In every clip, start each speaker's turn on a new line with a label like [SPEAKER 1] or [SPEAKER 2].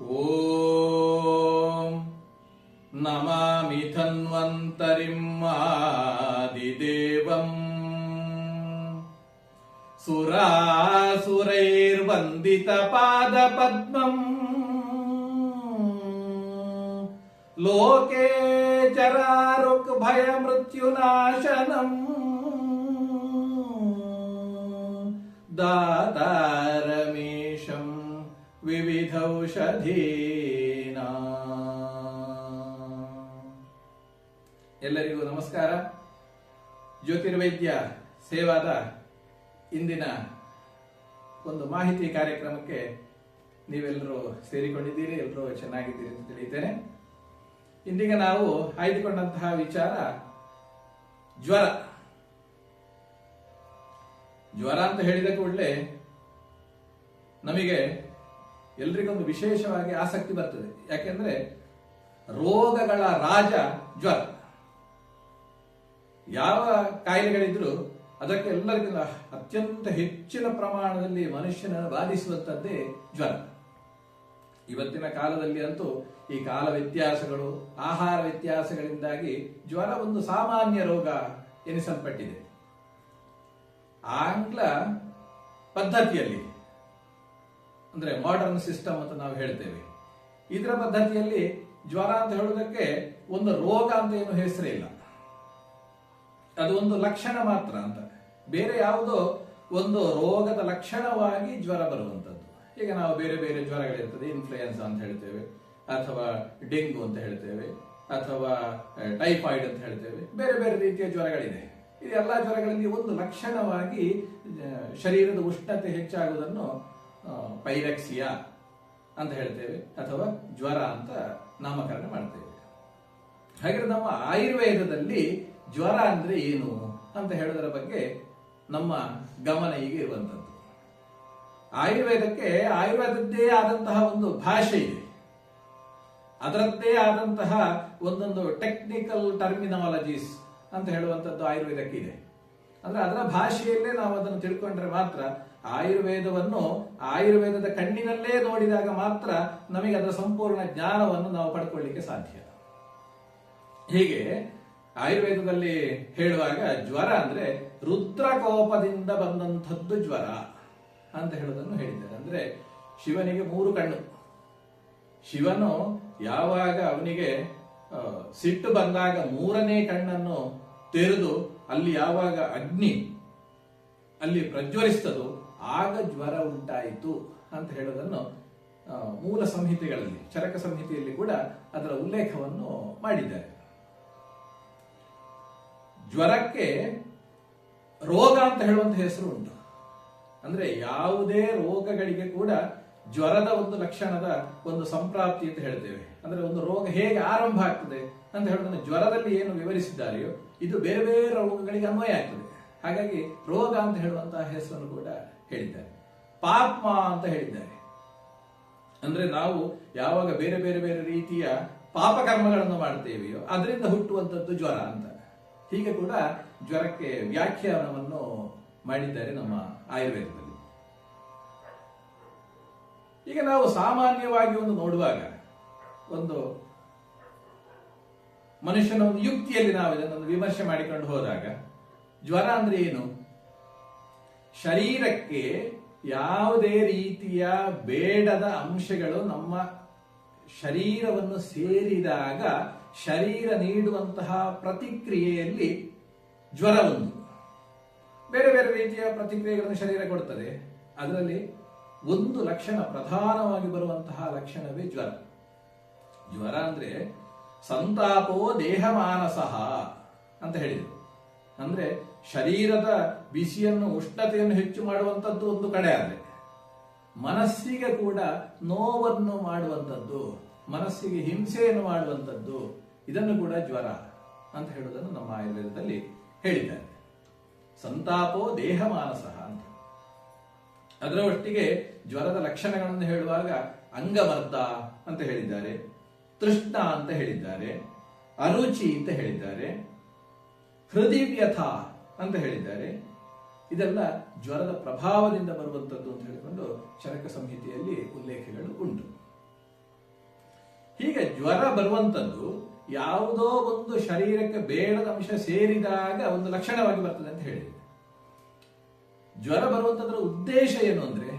[SPEAKER 1] ಓಂ ನಮಾಮಿ ಧನ್ವಂತರಿಂ ಆದಿದೇವಂ ಸುರಾಸುರೈರ್ವಂದಿತ ಪಾದ ಪದ್ಮಂ ಲೋಕೆ ಜರಾರುಕ್ ಭಯ ಮೃತ್ಯುನಾಶನಂ ದಾತಾರಮೇಶಂ ವಿವಿಧೌಷಧೀನಾ. ಎಲ್ಲರಿಗೂ ನಮಸ್ಕಾರ. ಜ್ಯೋತಿರ್ವೈದ್ಯ ಸೇವಾದ ಇಂದಿನ ಒಂದು ಮಾಹಿತಿ ಕಾರ್ಯಕ್ರಮಕ್ಕೆ ನೀವೆಲ್ಲರೂ ಸೇರಿಕೊಂಡಿದ್ದೀರಿ, ಎಲ್ಲರೂ ಚೆನ್ನಾಗಿದ್ದೀರಿ ಅಂತ ತಿಳಿಯುತ್ತೇನೆ. ಇಂದಿಗೆ ನಾವು ಆಯ್ದುಕೊಂಡಂತಹ ವಿಚಾರ ಜ್ವರ. ಜ್ವರ ಅಂತ ಹೇಳಿದ ಕೂಡಲೇ ನಮಗೆ ಎಲ್ರಿಗೊಂದು ವಿಶೇಷವಾಗಿ ಆಸಕ್ತಿ ಬರ್ತದೆ. ಯಾಕೆಂದ್ರೆ ರೋಗಗಳ ರಾಜ ಜ್ವರ. ಯಾವ ಕಾಯಿಲೆಗಳಿದ್ರು ಅದಕ್ಕೆ ಎಲ್ಲರಿಗಿಂತ ಅತ್ಯಂತ ಹೆಚ್ಚಿನ ಪ್ರಮಾಣದಲ್ಲಿ ಮನುಷ್ಯನನ್ನು ಬಾಧಿಸುವಂತದ್ದೇ ಜ್ವರ. ಇವತ್ತಿನ ಕಾಲದಲ್ಲಿ ಅಂತೂ ಈ ಕಾಲ ವ್ಯತ್ಯಾಸಗಳು, ಆಹಾರ ವ್ಯತ್ಯಾಸಗಳಿಂದಾಗಿ ಜ್ವರ ಒಂದು ಸಾಮಾನ್ಯ ರೋಗ ಎನಿಸಲ್ಪಟ್ಟಿದೆ. ಆಂಗ್ಲ ಪದ್ಧತಿಯಲ್ಲಿ ಅಂದ್ರೆ ಮಾಡರ್ನ್ ಸಿಸ್ಟಮ್ ಅಂತ ನಾವು ಹೇಳ್ತೇವೆ, ಇದರ ಪದ್ಧತಿಯಲ್ಲಿ ಜ್ವರ ಅಂತ ಹೇಳುವುದಕ್ಕೆ ಒಂದು ರೋಗ ಅಂತ ಏನು ಹೆಸರೇ ಇಲ್ಲ, ಅದು ಒಂದು ಲಕ್ಷಣ ಮಾತ್ರ ಅಂತ. ಬೇರೆ ಯಾವುದೋ ಒಂದು ರೋಗದ ಲಕ್ಷಣವಾಗಿ ಜ್ವರ ಬರುವಂತದ್ದು. ಈಗ ನಾವು ಬೇರೆ ಬೇರೆ ಜ್ವರಗಳಿರ್ತದೆ, ಇನ್ಫ್ಲೂಯೆನ್ಸಾ ಅಂತ ಹೇಳ್ತೇವೆ, ಅಥವಾ ಡೆಂಗು ಅಂತ ಹೇಳ್ತೇವೆ, ಅಥವಾ ಟೈಫಾಯ್ಡ್ ಅಂತ ಹೇಳ್ತೇವೆ. ಬೇರೆ ಬೇರೆ ರೀತಿಯ ಜ್ವರಗಳಿದೆ. ಇದು ಎಲ್ಲಾ ಜ್ವರಗಳಲ್ಲಿ ಒಂದು ಲಕ್ಷಣವಾಗಿ ಶರೀರದ ಉಷ್ಣತೆ ಹೆಚ್ಚಾಗುವುದನ್ನು ಪೈರಕ್ಸಿಯಾ ಅಂತ ಹೇಳ್ತೇವೆ, ಅಥವಾ ಜ್ವರ ಅಂತ ನಾಮಕರಣ ಮಾಡ್ತೇವೆ. ಹಾಗೆ ನಮ್ಮ ಆಯುರ್ವೇದದಲ್ಲಿ ಜ್ವರ ಅಂದ್ರೆ ಏನು ಅಂತ ಹೇಳೋದರ ಬಗ್ಗೆ ನಮ್ಮ ಗಮನ ಈಗ ಇರುವಂತದ್ದು. ಆಯುರ್ವೇದದ್ದೇ ಆದಂತಹ ಒಂದು ಭಾಷೆ ಇದೆ, ಅದರದ್ದೇ ಆದಂತಹ ಒಂದೊಂದು ಟೆಕ್ನಿಕಲ್ ಟರ್ಮಿನಾಲಜೀಸ್ ಅಂತ ಹೇಳುವಂತದ್ದು ಆಯುರ್ವೇದಕ್ಕೆ ಇದೆ. ಅಂದ್ರೆ ಅದರ ಭಾಷೆಯಲ್ಲೇ ನಾವು ಅದನ್ನು ತಿಳ್ಕೊಂಡ್ರೆ ಮಾತ್ರ, ಆಯುರ್ವೇದವನ್ನು ಆಯುರ್ವೇದದ ಕಣ್ಣಿನಲ್ಲೇ ನೋಡಿದಾಗ ಮಾತ್ರ ನಮಗೆ ಅದರ ಸಂಪೂರ್ಣ ಜ್ಞಾನವನ್ನು ನಾವು ಪಡ್ಕೊಳ್ಳಿಕ್ಕೆ ಸಾಧ್ಯ. ಹೀಗೆ ಆಯುರ್ವೇದದಲ್ಲಿ ಹೇಳುವಾಗ ಜ್ವರ ಅಂದ್ರೆ ರುದ್ರಕೋಪದಿಂದ ಬಂದಂಥದ್ದು ಜ್ವರ ಅಂತ ಹೇಳೋದನ್ನು ಹೇಳಿದ್ದಾರೆ. ಅಂದ್ರೆ ಶಿವನಿಗೆ 3 ಕಣ್ಣು. ಶಿವನು ಯಾವಾಗ ಅವನಿಗೆ ಸಿಟ್ಟು ಬಂದಾಗ 3ನೇ ಕಣ್ಣನ್ನು ತೆರೆದು ಅಲ್ಲಿ ಯಾವಾಗ ಅಗ್ನಿ ಅಲ್ಲಿ ಪ್ರಜ್ವಲಿಸ್ತದೋ ಆಗ ಜ್ವರ ಉಂಟಾಯಿತು ಅಂತ ಹೇಳೋದನ್ನು ಮೂಲ ಸಂಹಿತೆಗಳಲ್ಲಿ, ಚರಕ ಸಂಹಿತೆಯಲ್ಲಿ ಕೂಡ ಅದರ ಉಲ್ಲೇಖವನ್ನು ಮಾಡಿದ್ದಾರೆ. ಜ್ವರಕ್ಕೆ ರೋಗ ಅಂತ ಹೇಳುವಂತ ಹೆಸರು ಉಂಟು. ಅಂದ್ರೆ ಯಾವುದೇ ರೋಗಗಳಿಗೆ ಕೂಡ ಜ್ವರದ ಒಂದು ಲಕ್ಷಣದ ಒಂದು ಸಂಪ್ರಾಪ್ತಿ ಅಂತ ಹೇಳ್ತೇವೆ. ಅಂದ್ರೆ ಒಂದು ರೋಗ ಹೇಗೆ ಆರಂಭ ಆಗ್ತದೆ ಅಂತ ಹೇಳೋದನ್ನು ಜ್ವರದಲ್ಲಿ ಏನು ವಿವರಿಸಿದ್ದಾರೆಯೋ ಇದು ಬೇರೆ ಬೇರೆ ರೋಗಗಳಿಗೆ ಅನ್ವಯ ಆಗ್ತದೆ. ಹಾಗಾಗಿ ರೋಗ ಅಂತ ಹೇಳುವಂತಹ ಹೆಸರನ್ನು ಕೂಡ ಹೇಳಿದ್ದಾರೆ. ಪಾಪ್ಮ ಅಂತ ಹೇಳಿದ್ದಾರೆ. ಅಂದ್ರೆ ನಾವು ಯಾವಾಗ ಬೇರೆ ಬೇರೆ ಬೇರೆ ರೀತಿಯ ಪಾಪಕರ್ಮಗಳನ್ನು ಮಾಡ್ತೇವೆಯೋ ಅದರಿಂದ ಹುಟ್ಟುವಂಥದ್ದು ಜ್ವರ ಅಂತ. ಹೀಗೆ ಕೂಡ ಜ್ವರಕ್ಕೆ ವ್ಯಾಖ್ಯಾನವನ್ನು ಮಾಡಿದ್ದಾರೆ ನಮ್ಮ ಆಯುರ್ವೇದದಲ್ಲಿ. ಈಗ ನಾವು ಸಾಮಾನ್ಯವಾಗಿ ಒಂದು ನೋಡುವಾಗ, ಒಂದು ಮನುಷ್ಯನ ಒಂದು ಯುಕ್ತಿಯಲ್ಲಿ ನಾವು ಇದನ್ನು ವಿಮರ್ಶೆ ಮಾಡಿಕೊಂಡು ಹೋದಾಗ, ಜ್ವರ ಅಂದ್ರೆ ಏನು? ಶರೀರಕ್ಕೆ ಯಾವುದೇ ರೀತಿಯ ಬೇಡದ ಅಂಶಗಳು ನಮ್ಮ ಶರೀರವನ್ನು ಸೇರಿದಾಗ ಶರೀರ ನೀಡುವಂತಹ ಪ್ರತಿಕ್ರಿಯೆಯಲ್ಲಿ ಜ್ವರ ಒಂದು. ಬೇರೆ ಬೇರೆ ರೀತಿಯ ಪ್ರತಿಕ್ರಿಯೆಗಳನ್ನು ಶರೀರ ಕೊಡುತ್ತದೆ. ಅದರಲ್ಲಿ ಒಂದು ಲಕ್ಷಣ, ಪ್ರಧಾನವಾಗಿ ಬರುವಂತಹ ಲಕ್ಷಣವೇ ಜ್ವರ. ಜ್ವರ ಅಂದ್ರೆ ಸಂತಾಪೋ ದೇಹ ಮಾನಸಃ ಅಂತ ಹೇಳಿದರು. ಅಂದ್ರೆ ಶರೀರದ ಬಿಸಿಯನ್ನು, ಉಷ್ಣತೆಯನ್ನು ಹೆಚ್ಚು ಮಾಡುವಂಥದ್ದು ಒಂದು ಕಡೆ, ಆದರೆ ಮನಸ್ಸಿಗೆ ಕೂಡ ನೋವನ್ನು ಮಾಡುವಂಥದ್ದು, ಮನಸ್ಸಿಗೆ ಹಿಂಸೆಯನ್ನು ಮಾಡುವಂಥದ್ದು, ಇದನ್ನು ಕೂಡ ಜ್ವರ ಅಂತ ಹೇಳುವುದನ್ನು ನಮ್ಮ ಆಯುರ್ವೇದದಲ್ಲಿ ಹೇಳಿದ್ದಾರೆ. ಸಂತಾಪೋ ದೇಹ ಮಾನಸಃ ಅಂತ. ಅದರ ಒಟ್ಟಿಗೆ ಜ್ವರದ ಲಕ್ಷಣಗಳನ್ನು ಹೇಳುವಾಗ ಅಂಗಮರ್ದ ಅಂತ ಹೇಳಿದ್ದಾರೆ, ತೃಷ್ಣ ಅಂತ ಹೇಳಿದ್ದಾರೆ, ಅರುಚಿ ಅಂತ ಹೇಳಿದ್ದಾರೆ, ಹೃದಯವ್ಯಥ ಅಂತ ಹೇಳಿದ್ದಾರೆ. ಇದೆಲ್ಲ ಜ್ವರದ ಪ್ರಭಾವದಿಂದ ಬರುವಂತದ್ದು ಅಂತ ಹೇಳಿಕೊಂಡು ಚರಕ ಸಂಹಿತೆಯಲ್ಲಿ ಉಲ್ಲೇಖಗಳು ಉಂಟು. ಹೀಗೆ ಜ್ವರ ಬರುವಂತದ್ದು ಯಾವುದೋ ಒಂದು ಶರೀರಕ್ಕೆ ಬೇಡದ ಅಂಶ ಸೇರಿದಾಗ ಒಂದು ಲಕ್ಷಣವಾಗಿ ಬರ್ತದೆ ಅಂತ ಹೇಳಿದೆ. ಜ್ವರ ಬರುವಂತದ್ರ ಉದ್ದೇಶ ಏನು ಅಂದ್ರೆ,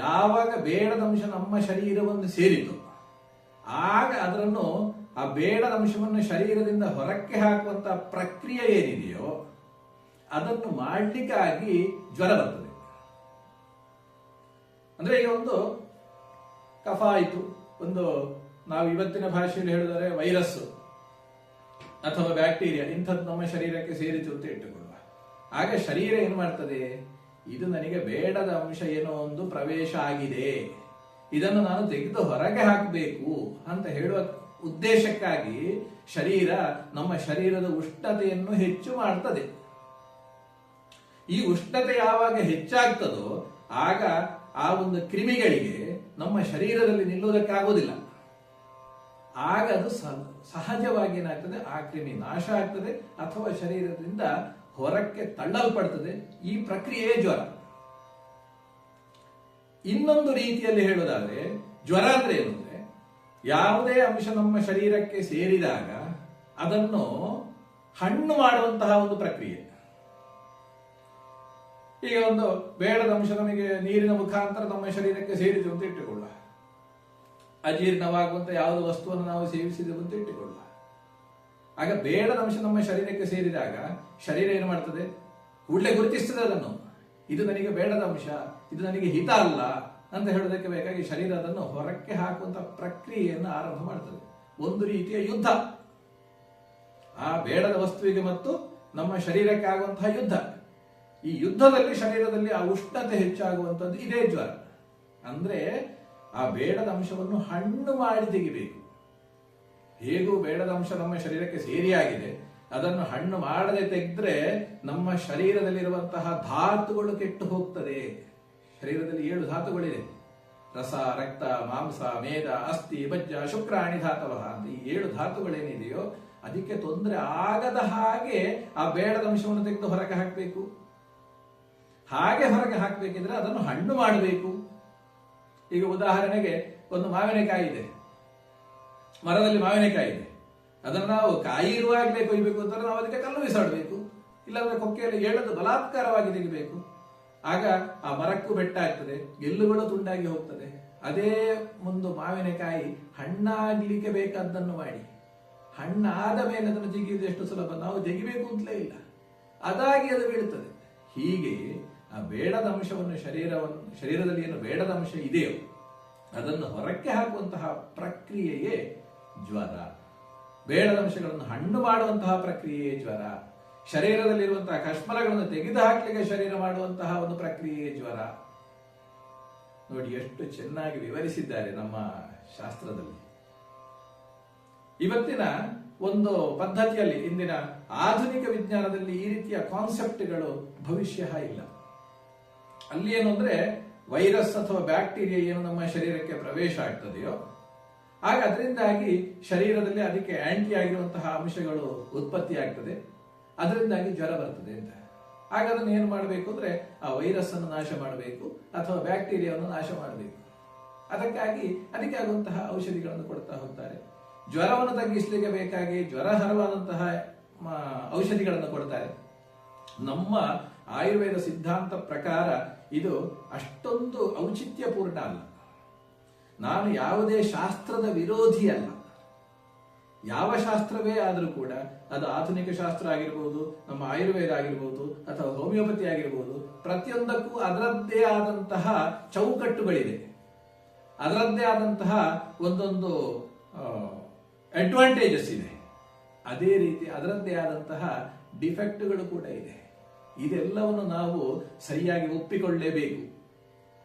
[SPEAKER 1] ಯಾವಾಗ ಬೇಡದ ಅಂಶ ನಮ್ಮ ಶರೀರವನ್ನು ಸೇರಿತು ಆಗ ಅದನ್ನು ಆ ಬೇಡದ ಅಂಶವನ್ನು ಶರೀರದಿಂದ ಹೊರಕ್ಕೆ ಹಾಕುವಂತ ಪ್ರಕ್ರಿಯೆ ಏನಿದೆಯೋ ಅದನ್ನು ಮಾಡಲಿಕ್ಕಾಗಿ ಜ್ವರ ಬರ್ತದೆ. ಅಂದ್ರೆ ಈಗ ಒಂದು ಕಫ ಆಯಿತು, ಒಂದು ನಾವು ಇವತ್ತಿನ ಭಾಷೆಯಲ್ಲಿ ಹೇಳಿದರೆ ವೈರಸ್ ಅಥವಾ ಬ್ಯಾಕ್ಟೀರಿಯಾ ಇಂಥದ್ದು ನಮ್ಮ ಶರೀರಕ್ಕೆ ಸೇರಿತು ಅಂತ ಇಟ್ಟುಕೊಳ್ಳುವ. ಆಗ ಶರೀರ ಏನು ಮಾಡ್ತದೆ, ಇದು ನನಗೆ ಬೇಡದ ಅಂಶ ಏನೋ ಒಂದು ಪ್ರವೇಶ ಆಗಿದೆ, ಇದನ್ನು ನಾನು ತೆಗೆದು ಹೊರಗೆ ಹಾಕಬೇಕು ಅಂತ ಹೇಳುವ ಉದ್ದೇಶಕ್ಕಾಗಿ ಶರೀರ ನಮ್ಮ ಶರೀರದ ಉಷ್ಣತೆಯನ್ನು ಹೆಚ್ಚು ಮಾಡ್ತದೆ. ಈ ಉಷ್ಣತೆ ಯಾವಾಗ ಹೆಚ್ಚಾಗ್ತದೋ ಆಗ ಆ ಒಂದು ಕ್ರಿಮಿಗಳಿಗೆ ನಮ್ಮ ಶರೀರದಲ್ಲಿ ನಿಲ್ಲುವುದಕ್ಕಾಗೋದಿಲ್ಲ. ಆಗ ಅದು ಸಹಜವಾಗಿ ಏನಾಗ್ತದೆ, ಆ ಕ್ರಿಮಿ ನಾಶ ಆಗ್ತದೆ ಅಥವಾ ಶರೀರದಿಂದ ಹೊರಕ್ಕೆ ತಳ್ಳಲ್ಪಡ್ತದೆ. ಈ ಪ್ರಕ್ರಿಯೆಯೇ ಜ್ವರ. ಇನ್ನೊಂದು ರೀತಿಯಲ್ಲಿ ಹೇಳೋದಾದ್ರೆ, ಜ್ವರ ಅಂದ್ರೆ ಏನು ಅಂದ್ರೆ, ಯಾವುದೇ ಅಂಶ ನಮ್ಮ ಶರೀರಕ್ಕೆ ಸೇರಿದಾಗ ಅದನ್ನು ಹಣ್ಣು ಮಾಡುವಂತಹ ಒಂದು ಪ್ರಕ್ರಿಯೆ. ಈಗ ಒಂದು ಬೇಡದ ಅಂಶ ನಮಗೆ ನೀರಿನ ಮುಖಾಂತರ ನಮ್ಮ ಶರೀರಕ್ಕೆ ಸೇರಿತು ಅಂತ ಇಟ್ಟುಕೊಳ್ಳ, ಅಜೀರ್ಣವಾಗುವಂತ ಯಾವುದೋ ವಸ್ತುವನ್ನು ನಾವು ಸೇವಿಸಿದೆವು ಅಂತ ಇಟ್ಟುಕೊಳ್ಳ. ಆಗ ಬೇಡದ ಅಂಶ ನಮ್ಮ ಶರೀರಕ್ಕೆ ಸೇರಿದಾಗ ಶರೀರ ಏನು ಮಾಡ್ತದೆ, ಕೂಡಲೇ ಗುರುತಿಸ್ತದೆ ಅದನ್ನು, ಇದು ನನಗೆ ಬೇಡದ ಅಂಶ, ಇದು ನನಗೆ ಹಿತ ಅಲ್ಲ ಅಂತ ಹೇಳೋದಕ್ಕೆ ಬೇಕಾಗಿ ಶರೀರ ಅದನ್ನು ಹೊರಕ್ಕೆ ಹಾಕುವಂತ ಪ್ರಕ್ರಿಯೆಯನ್ನು ಆರಂಭ ಮಾಡ್ತದೆ. ಒಂದು ರೀತಿಯ ಯುದ್ಧ, ಆ ಬೇಡದ ವಸ್ತುವಿಗೆ ಮತ್ತು ನಮ್ಮ ಶರೀರಕ್ಕೆ ಆಗುವಂತಹ ಯುದ್ಧ. ಈ ಯುದ್ಧದಲ್ಲಿ ಶರೀರದಲ್ಲಿ ಆ ಉಷ್ಣತೆ ಹೆಚ್ಚಾಗುವಂಥದ್ದು ಇದೇ ಜ್ವರ. ಅಂದ್ರೆ ಆ ಬೇಡದ ಅಂಶವನ್ನು ಹಣ್ಣು ಮಾಡಿ ತೆಗಿಬೇಕು. ಹೇಗೂ ಬೇಡದ ಅಂಶ ನಮ್ಮ ಶರೀರಕ್ಕೆ ಸೇರಿಯಾಗಿದೆ, ಅದನ್ನು ಹಣ್ಣು ಮಾಡದೆ ತೆಗೆದ್ರೆ ನಮ್ಮ ಶರೀರದಲ್ಲಿರುವಂತಹ ಧಾತುಗಳು ಕೆಟ್ಟು ಹೋಗ್ತದೆ. ಶರೀರದಲ್ಲಿ 7 ಧಾತುಗಳಿದೆ, ರಸ, ರಕ್ತ, ಮಾಂಸ, ಮೇದ, ಅಸ್ಥಿ, ಬಜ್ಜ, ಶುಕ್ರಾಣಿ ಧಾತವಃ ಅಂತ ಈ 7 ಧಾತುಗಳೇನಿದೆಯೋ ಅದಕ್ಕೆ ತೊಂದರೆ ಆಗದ ಹಾಗೆ ಆ ಬೇಡದ ಅಂಶವನ್ನು ತೆಗೆದು ಹೊರಗೆ ಹಾಕಬೇಕು. ಹಾಗೆ ಹೊರಗೆ ಹಾಕಬೇಕಿದ್ರೆ ಅದನ್ನು ಹಣ್ಣು ಮಾಡಬೇಕು. ಈಗ ಉದಾಹರಣೆಗೆ ಒಂದು ಮಾವಿನಕಾಯಿ ಇದೆ, ಮರದಲ್ಲಿ ಮಾವಿನಕಾಯಿ ಇದೆ, ಅದನ್ನು ನಾವು ಕಾಯಿ ಇರುವಾಗಲೇ ಕೊಯ್ಬೇಕು ಅಂತಂದ್ರೆ ನಾವು ಅದಕ್ಕೆ ಕಲ್ಲು ಬಿಸಾಡಬೇಕು, ಇಲ್ಲಾಂದ್ರೆ ಕೊಕ್ಕೆಯಲ್ಲಿ ಎಳೆದು ಬಲಾತ್ಕಾರವಾಗಿ ತೆಗಿಬೇಕು. ಆಗ ಆ ಮರಕ್ಕೂ ಬೆಟ್ಟ ಆಗ್ತದೆ, ಗೆಲ್ಲುಗಳು ತುಂಡಾಗಿ ಹೋಗ್ತದೆ. ಅದೇ ಒಂದು ಮಾವಿನಕಾಯಿ ಹಣ್ಣಾಗ್ಲಿಕ್ಕೆ ಬೇಕಾದ್ದನ್ನು ಮಾಡಿ ಹಣ್ಣಾದ ಮೇಲೆ ಅದನ್ನು ತೆಗೆಯುವುದು ಎಷ್ಟು ಸುಲಭ, ನಾವು ತೆಗಿಬೇಕು ಅಂತಲೇ ಇಲ್ಲ, ಅದಾಗಿ ಅದು ಬೀಳುತ್ತದೆ. ಹೀಗೆ ಆ ಬೇಡದ ಅಂಶವನ್ನು ಶರೀರದಲ್ಲಿ ಏನು ಬೇಡದ ಅಂಶ ಇದೆಯೋ ಅದನ್ನು ಹೊರಕ್ಕೆ ಹಾಕುವಂತಹ ಪ್ರಕ್ರಿಯೆಯೇ ಜ್ವರ. ಬೇಡದ ಅಂಶಗಳನ್ನು ಹಣ್ಣು ಮಾಡುವಂತಹ ಪ್ರಕ್ರಿಯೆಯೇ ಜ್ವರ. ಶರೀರದಲ್ಲಿರುವಂತಹ ಕಶ್ಮಲಗಳನ್ನು ತೆಗೆದು ಹಾಕಲಿಕ್ಕೆ ಶರೀರ ಮಾಡುವಂತಹ ಒಂದು ಪ್ರಕ್ರಿಯೆಯೇ ಜ್ವರ. ನೋಡಿ ಎಷ್ಟು ಚೆನ್ನಾಗಿ ವಿವರಿಸಿದ್ದಾರೆ ನಮ್ಮ ಶಾಸ್ತ್ರದಲ್ಲಿ. ಇವತ್ತಿನ ಒಂದು ಪದ್ಧತಿಯಲ್ಲಿ, ಇಂದಿನ ಆಧುನಿಕ ವಿಜ್ಞಾನದಲ್ಲಿ ಈ ರೀತಿಯ ಕಾನ್ಸೆಪ್ಟ್ಗಳು ಭವಿಷ್ಯ ಇಲ್ಲ. ಅಲ್ಲಿ ಏನು ಅಂದ್ರೆ, ವೈರಸ್ ಅಥವಾ ಬ್ಯಾಕ್ಟೀರಿಯಾ ಏನು ನಮ್ಮ ಶರೀರಕ್ಕೆ ಪ್ರವೇಶ ಆಗ್ತದೆಯೋ ಆಗ ಅದರಿಂದಾಗಿ ಶರೀರದಲ್ಲಿ ಅದಕ್ಕೆ ಆಂಟಿ ಆಗಿರುವಂತಹ ಅಂಶಗಳು ಉತ್ಪತ್ತಿ ಆಗ್ತದೆ, ಅದರಿಂದಾಗಿ ಜ್ವರ ಬರ್ತದೆ ಅಂತ. ಆಗ ಅದನ್ನು ಏನು ಮಾಡಬೇಕು ಅಂದ್ರೆ, ಆ ವೈರಸ್ ಅನ್ನು ನಾಶ ಮಾಡಬೇಕು ಅಥವಾ ಬ್ಯಾಕ್ಟೀರಿಯಾವನ್ನು ನಾಶ ಮಾಡಬೇಕು. ಅದಕ್ಕಾಗಿ ಅದಕ್ಕೆ ಆಗುವಂತಹ ಔಷಧಿಗಳನ್ನು ಕೊಡ್ತಾ ಹೋಗ್ತಾರೆ. ಜ್ವರವನ್ನು ತಗ್ಗಿಸಲಿಕ್ಕೆ ಬೇಕಾಗಿ ಜ್ವರ ಹರವಾದಂತಹ ಔಷಧಿಗಳನ್ನು ಕೊಡ್ತಾರೆ. ನಮ್ಮ ಆಯುರ್ವೇದ ಸಿದ್ಧಾಂತ ಪ್ರಕಾರ ಇದು ಅಷ್ಟೊಂದು ಔಚಿತ್ಯಪೂರ್ಣ ಅಲ್ಲ. ನಾನು ಯಾವುದೇ ಶಾಸ್ತ್ರದ ವಿರೋಧಿ ಅಲ್ಲ. ಯಾವ ಶಾಸ್ತ್ರವೇ ಆದರೂ ಕೂಡ, ಅದು ಆಧುನಿಕ ಶಾಸ್ತ್ರ ಆಗಿರ್ಬೋದು, ನಮ್ಮ ಆಯುರ್ವೇದ ಆಗಿರ್ಬೋದು ಅಥವಾ ಹೋಮಿಯೋಪತಿ ಆಗಿರ್ಬೋದು, ಪ್ರತಿಯೊಂದಕ್ಕೂ ಅದರದ್ದೇ ಆದಂತಹ ಚೌಕಟ್ಟುಗಳಿದೆ, ಅದರದ್ದೇ ಆದಂತಹ ಒಂದೊಂದು ಅಡ್ವಾಂಟೇಜಸ್ ಇದೆ. ಅದೇ ರೀತಿ ಅದರದ್ದೇ ಆದಂತಹ ಡಿಫೆಕ್ಟ್ಗಳು ಕೂಡ ಇದೆ. ಇದೆಲ್ಲವನ್ನು ನಾವು ಸರಿಯಾಗಿ ಒಪ್ಪಿಕೊಳ್ಳಲೇಬೇಕು.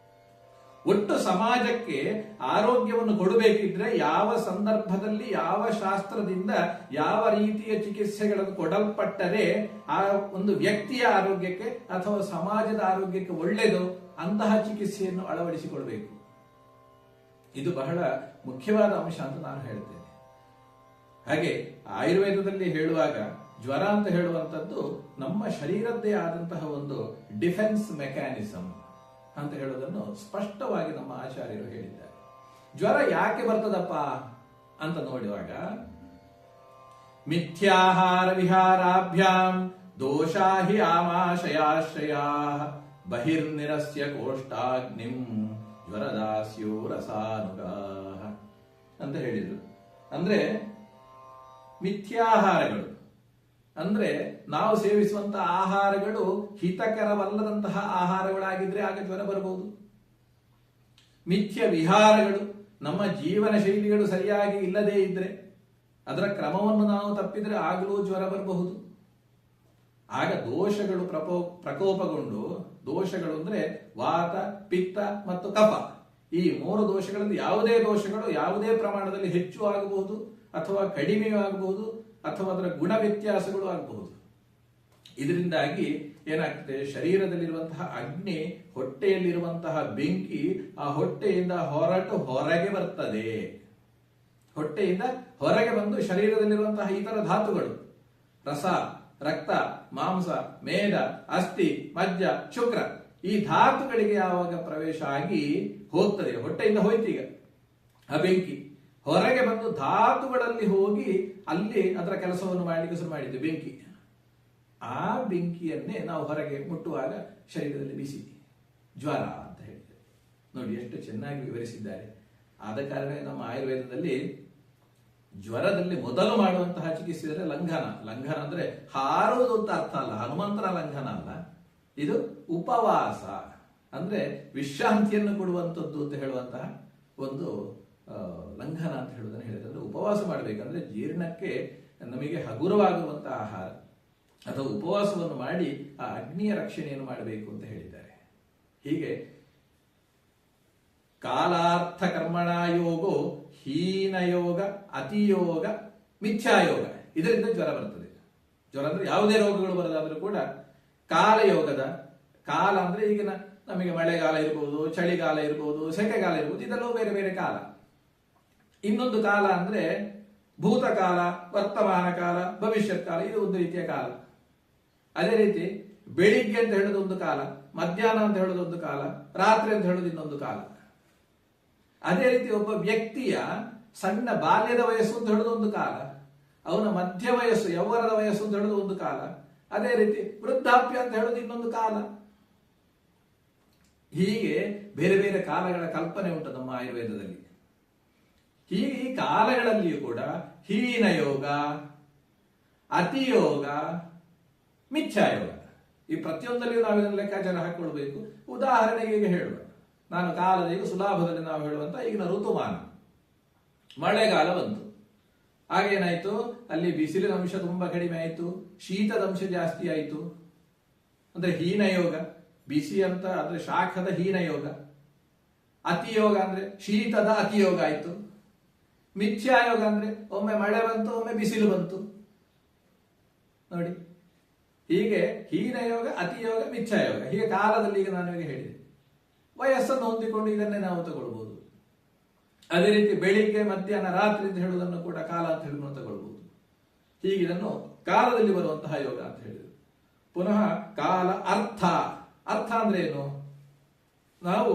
[SPEAKER 1] ಒಟ್ಟು ಸಮಾಜಕ್ಕೆ ಆರೋಗ್ಯವನ್ನು ಕೊಡಬೇಕಿದ್ರೆ ಯಾವ ಸಂದರ್ಭದಲ್ಲಿ ಯಾವ ಶಾಸ್ತ್ರದಿಂದ ಯಾವ ರೀತಿಯ ಚಿಕಿತ್ಸೆಗಳನ್ನು ಕೊಡಲ್ಪಟ್ಟರೆ ಆ ಒಂದು ವ್ಯಕ್ತಿಯ ಆರೋಗ್ಯಕ್ಕೆ ಅಥವಾ ಸಮಾಜದ ಆರೋಗ್ಯಕ್ಕೆ ಒಳ್ಳೆಯದು, ಅಂತಹ ಚಿಕಿತ್ಸೆಯನ್ನು ಅಳವಡಿಸಿಕೊಳ್ಬೇಕು. ಇದು ಬಹಳ ಮುಖ್ಯವಾದ ಅಂಶ ಅಂತ ನಾನು ಹೇಳ್ತೇನೆ. ಹಾಗೆ ಆಯುರ್ವೇದದಲ್ಲಿ ಹೇಳುವಾಗ ಜ್ವರ ಅಂತ ಹೇಳುವಂಥದ್ದು ನಮ್ಮ ಶರೀರದ್ದೇ ಆದಂತಹ ಒಂದು ಡಿಫೆನ್ಸ್ ಮೆಕ್ಯಾನಿಸಮ್ ಅಂತ ಹೇಳೋದನ್ನು ಸ್ಪಷ್ಟವಾಗಿ ನಮ್ಮ ಆಚಾರ್ಯರು ಹೇಳಿದ್ದಾರೆ. ಜ್ವರ ಯಾಕೆ ಬರ್ತದಪ್ಪ ಅಂತ ನೋಡುವಾಗ ಮಿಥ್ಯಾಹಾರ ವಿಹಾರಾಭ್ಯಾಂ ದೋಷಾ ಹಿ ಆಮಾಶಯಾಶ್ರಯಾ ಬಹಿರ್ನಿರಸ್ಯ ಕೋಷ್ಠಾಗ್ನಿಂ ಜ್ವರದಾಸ್ಯೋ ರಸಾನುಗಾ ಅಂತ ಹೇಳಿದ್ರು. ಅಂದ್ರೆ ಮಿಥ್ಯಾಹಾರಗಳು ಅಂದ್ರೆ ನಾವು ಸೇವಿಸುವಂತಹ ಆಹಾರಗಳು ಹಿತಕರವಲ್ಲದಂತಹ ಆಹಾರಗಳಾಗಿದ್ರೆ ಆಗ ಜ್ವರ ಬರಬಹುದು. ಮಿಥ್ಯ ವಿಹಾರಗಳು, ನಮ್ಮ ಜೀವನ ಶೈಲಿಗಳು ಸರಿಯಾಗಿ ಇಲ್ಲದೇ ಇದ್ರೆ, ಅದರ ಕ್ರಮವನ್ನು ನಾವು ತಪ್ಪಿದ್ರೆ ಆಗಲೂ ಜ್ವರ ಬರಬಹುದು. ಆಗ ದೋಷಗಳು ಪ್ರಕೋಪಗೊಂಡು, ದೋಷಗಳು ಅಂದ್ರೆ ವಾತ, ಪಿತ್ತ ಮತ್ತು ಕಫ, ಈ 3 ದೋಷಗಳಲ್ಲಿ ಯಾವುದೇ ದೋಷಗಳು ಯಾವುದೇ ಪ್ರಮಾಣದಲ್ಲಿ ಹೆಚ್ಚು ಆಗಬಹುದು ಅಥವಾ ಕಡಿಮೆಯೂ ಆಗಬಹುದು ಅಥವಾ ಅದರ ಗುಣ ವ್ಯತ್ಯಾಸಗಳು ಆಗಬಹುದು. ಇದರಿಂದಾಗಿ ಏನಾಗ್ತದೆ, ಶರೀರದಲ್ಲಿರುವಂತಹ ಅಗ್ನಿ ಹೊಟ್ಟೆಯಲ್ಲಿರುವಂತಹ ಬೆಂಕಿ ಆ ಹೊಟ್ಟೆಯಿಂದ ಹೊರಗೆ ಬರ್ತದೆ. ಹೊಟ್ಟೆಯಿಂದ ಹೊರಗೆ ಬಂದು ಶರೀರದಲ್ಲಿರುವಂತಹ ಇತರ ಧಾತುಗಳು, ರಸ, ರಕ್ತ, ಮಾಂಸ, ಮೇದ, ಅಸ್ಥಿ, ಮಜ್ಜ, ಶುಕ್ರ, ಈ ಧಾತುಗಳಿಗೆ ಯಾವಾಗ ಪ್ರವೇಶ ಆಗಿ ಹೋಗ್ತದೆ, ಹೊಟ್ಟೆಯಿಂದ ಹೋಯ್ತೀಗ ಆ ಬೆಂಕಿ ಹೊರಗೆ ಬಂದು ಧಾತುಗಳಲ್ಲಿ ಹೋಗಿ ಅಲ್ಲಿ ಅದರ ಕೆಲಸವನ್ನು ಮಾಡಲಿಕ್ಕೆ ಶುರು ಮಾಡಿದ್ದು ಬೆಂಕಿ. ಆ ಬೆಂಕಿಯನ್ನೇ ನಾವು ಹೊರಗೆ ಮುಟ್ಟುವಾಗ ಶರೀರದಲ್ಲಿ ಬಿಸಿ, ಜ್ವರ ಅಂತ ಹೇಳ್ತೇವೆ. ನೋಡಿ ಎಷ್ಟು ಚೆನ್ನಾಗಿ ವಿವರಿಸಿದ್ದಾರೆ. ಆದ ಕಾರಣ ನಮ್ಮ ಆಯುರ್ವೇದದಲ್ಲಿ ಜ್ವರದಲ್ಲಿ ಮೊದಲು ಮಾಡುವಂತಹ ಚಿಕಿತ್ಸೆ ಅಂದರೆ ಲಂಘನ. ಲಂಘನ ಅಂದ್ರೆ ಹಾರುವುದು ಅಂತ ಅರ್ಥ ಅಲ್ಲ, ಹನುಮಂತನ ಲಂಘನ ಅಲ್ಲ, ಇದು ಉಪವಾಸ ಅಂದ್ರೆ ವಿಶ್ರಾಂತಿಯನ್ನು ಕೊಡುವಂಥದ್ದು ಅಂತ ಹೇಳುವಂತಹ ಒಂದು ಲಂಘನ ಅಂತ ಹೇಳುವುದನ್ನು ಹೇಳಿದ್ರೆ, ಉಪವಾಸ ಮಾಡಬೇಕಂದ್ರೆ ಜೀರ್ಣಕ್ಕೆ ನಮಗೆ ಹಗುರವಾಗುವಂತಹ ಆಹಾರ ಅಥವಾ ಉಪವಾಸವನ್ನು ಮಾಡಿ ಆ ಅಗ್ನಿಯ ರಕ್ಷಣೆಯನ್ನು ಮಾಡಬೇಕು ಅಂತ ಹೇಳಿದ್ದಾರೆ. ಹೀಗೆ ಕಾಲಾರ್ಥ ಕರ್ಮಣ ಯೋಗೋ ಹೀನಯೋಗ, ಅತಿಯೋಗ, ಮಿಥ್ಯಾಯೋಗ, ಇದರಿಂದ ಜ್ವರ ಬರ್ತದೆ. ಜ್ವರ ಅಂದ್ರೆ ಯಾವುದೇ ರೋಗಗಳು ಬರೋದಾದ್ರೂ ಕೂಡ ಕಾಲಯೋಗದ, ಕಾಲ ಅಂದ್ರೆ ಈಗಿನ ನಮಗೆ ಮಳೆಗಾಲ ಇರಬಹುದು, ಚಳಿಗಾಲ ಇರಬಹುದು, ಸೆಕೆಗಾಲ ಇರಬಹುದು, ಇದೆಲ್ಲವೂ ಬೇರೆ ಬೇರೆ ಕಾಲ. ಇನ್ನೊಂದು ಕಾಲ ಅಂದ್ರೆ ಭೂತಕಾಲ, ವರ್ತಮಾನ ಕಾಲ, ಭವಿಷ್ಯತ್ ಕಾಲ, ಇದು ಒಂದು ರೀತಿಯ ಕಾಲ. ಅದೇ ರೀತಿ ಬೆಳಿಗ್ಗೆ ಅಂತ ಹೇಳೋದು ಒಂದು ಕಾಲ, ಮಧ್ಯಾಹ್ನ ಅಂತ ಹೇಳೋದು ಒಂದು ಕಾಲ, ರಾತ್ರಿ ಅಂತ ಹೇಳೋದು ಇನ್ನೊಂದು ಕಾಲ. ಅದೇ ರೀತಿ ಒಬ್ಬ ವ್ಯಕ್ತಿಯ ಸಣ್ಣ ಬಾಲ್ಯದ ವಯಸ್ಸು ಅಂತ ಹೇಳೋದು ಒಂದು ಕಾಲ, ಅವನ ಮಧ್ಯ ವಯಸ್ಸು, ಯೌವನದ ವಯಸ್ಸು ಅಂತ ಹೇಳೋದು ಒಂದು ಕಾಲ, ಅದೇ ರೀತಿ ವೃದ್ಧಾಪ್ಯ ಅಂತ ಹೇಳೋದು ಇನ್ನೊಂದು ಕಾಲ. ಹೀಗೆ ಬೇರೆ ಬೇರೆ ಕಾಲಗಳ ಕಲ್ಪನೆ ಉಂಟು ನಮ್ಮ ಆಯುರ್ವೇದದಲ್ಲಿ. ಹೀಗೆ ಈ ಕಾಲಗಳಲ್ಲಿಯೂ ಕೂಡ ಹೀನಯೋಗ, ಅತಿಯೋಗ, ಮಿಥ್ಯಾಯೋಗ, ಈ ಪ್ರತಿಯೊಂದಲ್ಲಿಯೂ ನಾವು ಇದನ್ನು ಲೆಕ್ಕಾಚಾರ ಹಾಕೊಳ್ಬೇಕು. ಉದಾಹರಣೆಗೆ ಈಗ ಹೇಳುವ, ನಾನು ಕಾಲದ ಈಗ ಸುಲಾಭದಲ್ಲಿ ನಾವು ಹೇಳುವಂತ ಈಗಿನ ಋತುಮಾನ, ಮಳೆಗಾಲ ಬಂತು, ಆಗೇನಾಯ್ತು, ಅಲ್ಲಿ ಬಿಸಿಲಿನ ಅಂಶ ತುಂಬಾ ಕಡಿಮೆ ಆಯಿತು, ಶೀತದ ಅಂಶ ಜಾಸ್ತಿ ಆಯಿತು. ಅಂದ್ರೆ ಹೀನಯೋಗ, ಬಿಸಿ ಅಂತ ಅಂದ್ರೆ ಶಾಖದ ಹೀನಯೋಗ. ಅತಿಯೋಗ ಅಂದ್ರೆ ಶೀತದ ಅತಿಯೋಗ ಆಯಿತು. ಮಿಥ್ಯಾಯೋಗ ಅಂದ್ರೆ ಒಮ್ಮೆ ಮಳೆ ಬಂತು, ಒಮ್ಮೆ ಬಿಸಿಲು ಬಂತು. ನೋಡಿ, ಹೀಗೆ ಹೀನಯೋಗ, ಅತಿಯೋಗ, ಮಿಥ್ಯಾಯೋಗ, ಹೀಗೆ ಕಾಲದಲ್ಲಿ ಈಗ ನಾನು ಈಗ ಹೇಳಿದೆ. ವಯಸ್ಸನ್ನು ಹೊಂದಿಕೊಂಡು ಇದನ್ನೇ ನಾವು ತಗೊಳ್ಬಹುದು. ಅದೇ ರೀತಿ ಬೆಳಿಗ್ಗೆ, ಮಧ್ಯಾಹ್ನ, ರಾತ್ರಿ ಅಂತ ಹೇಳುವುದನ್ನು ಕೂಡ ಕಾಲ ಅಂತ ಹೇಳಿ ತಗೊಳ್ಬಹುದು. ಹೀಗೆ ಇದನ್ನು ಕಾಲದಲ್ಲಿ ಬರುವಂತಹ ಯೋಗ ಅಂತ ಹೇಳಿದರು. ಪುನಃ ಕಾಲ ಅರ್ಥ. ಅರ್ಥ ಅಂದ್ರೆ ಏನು? ನಾವು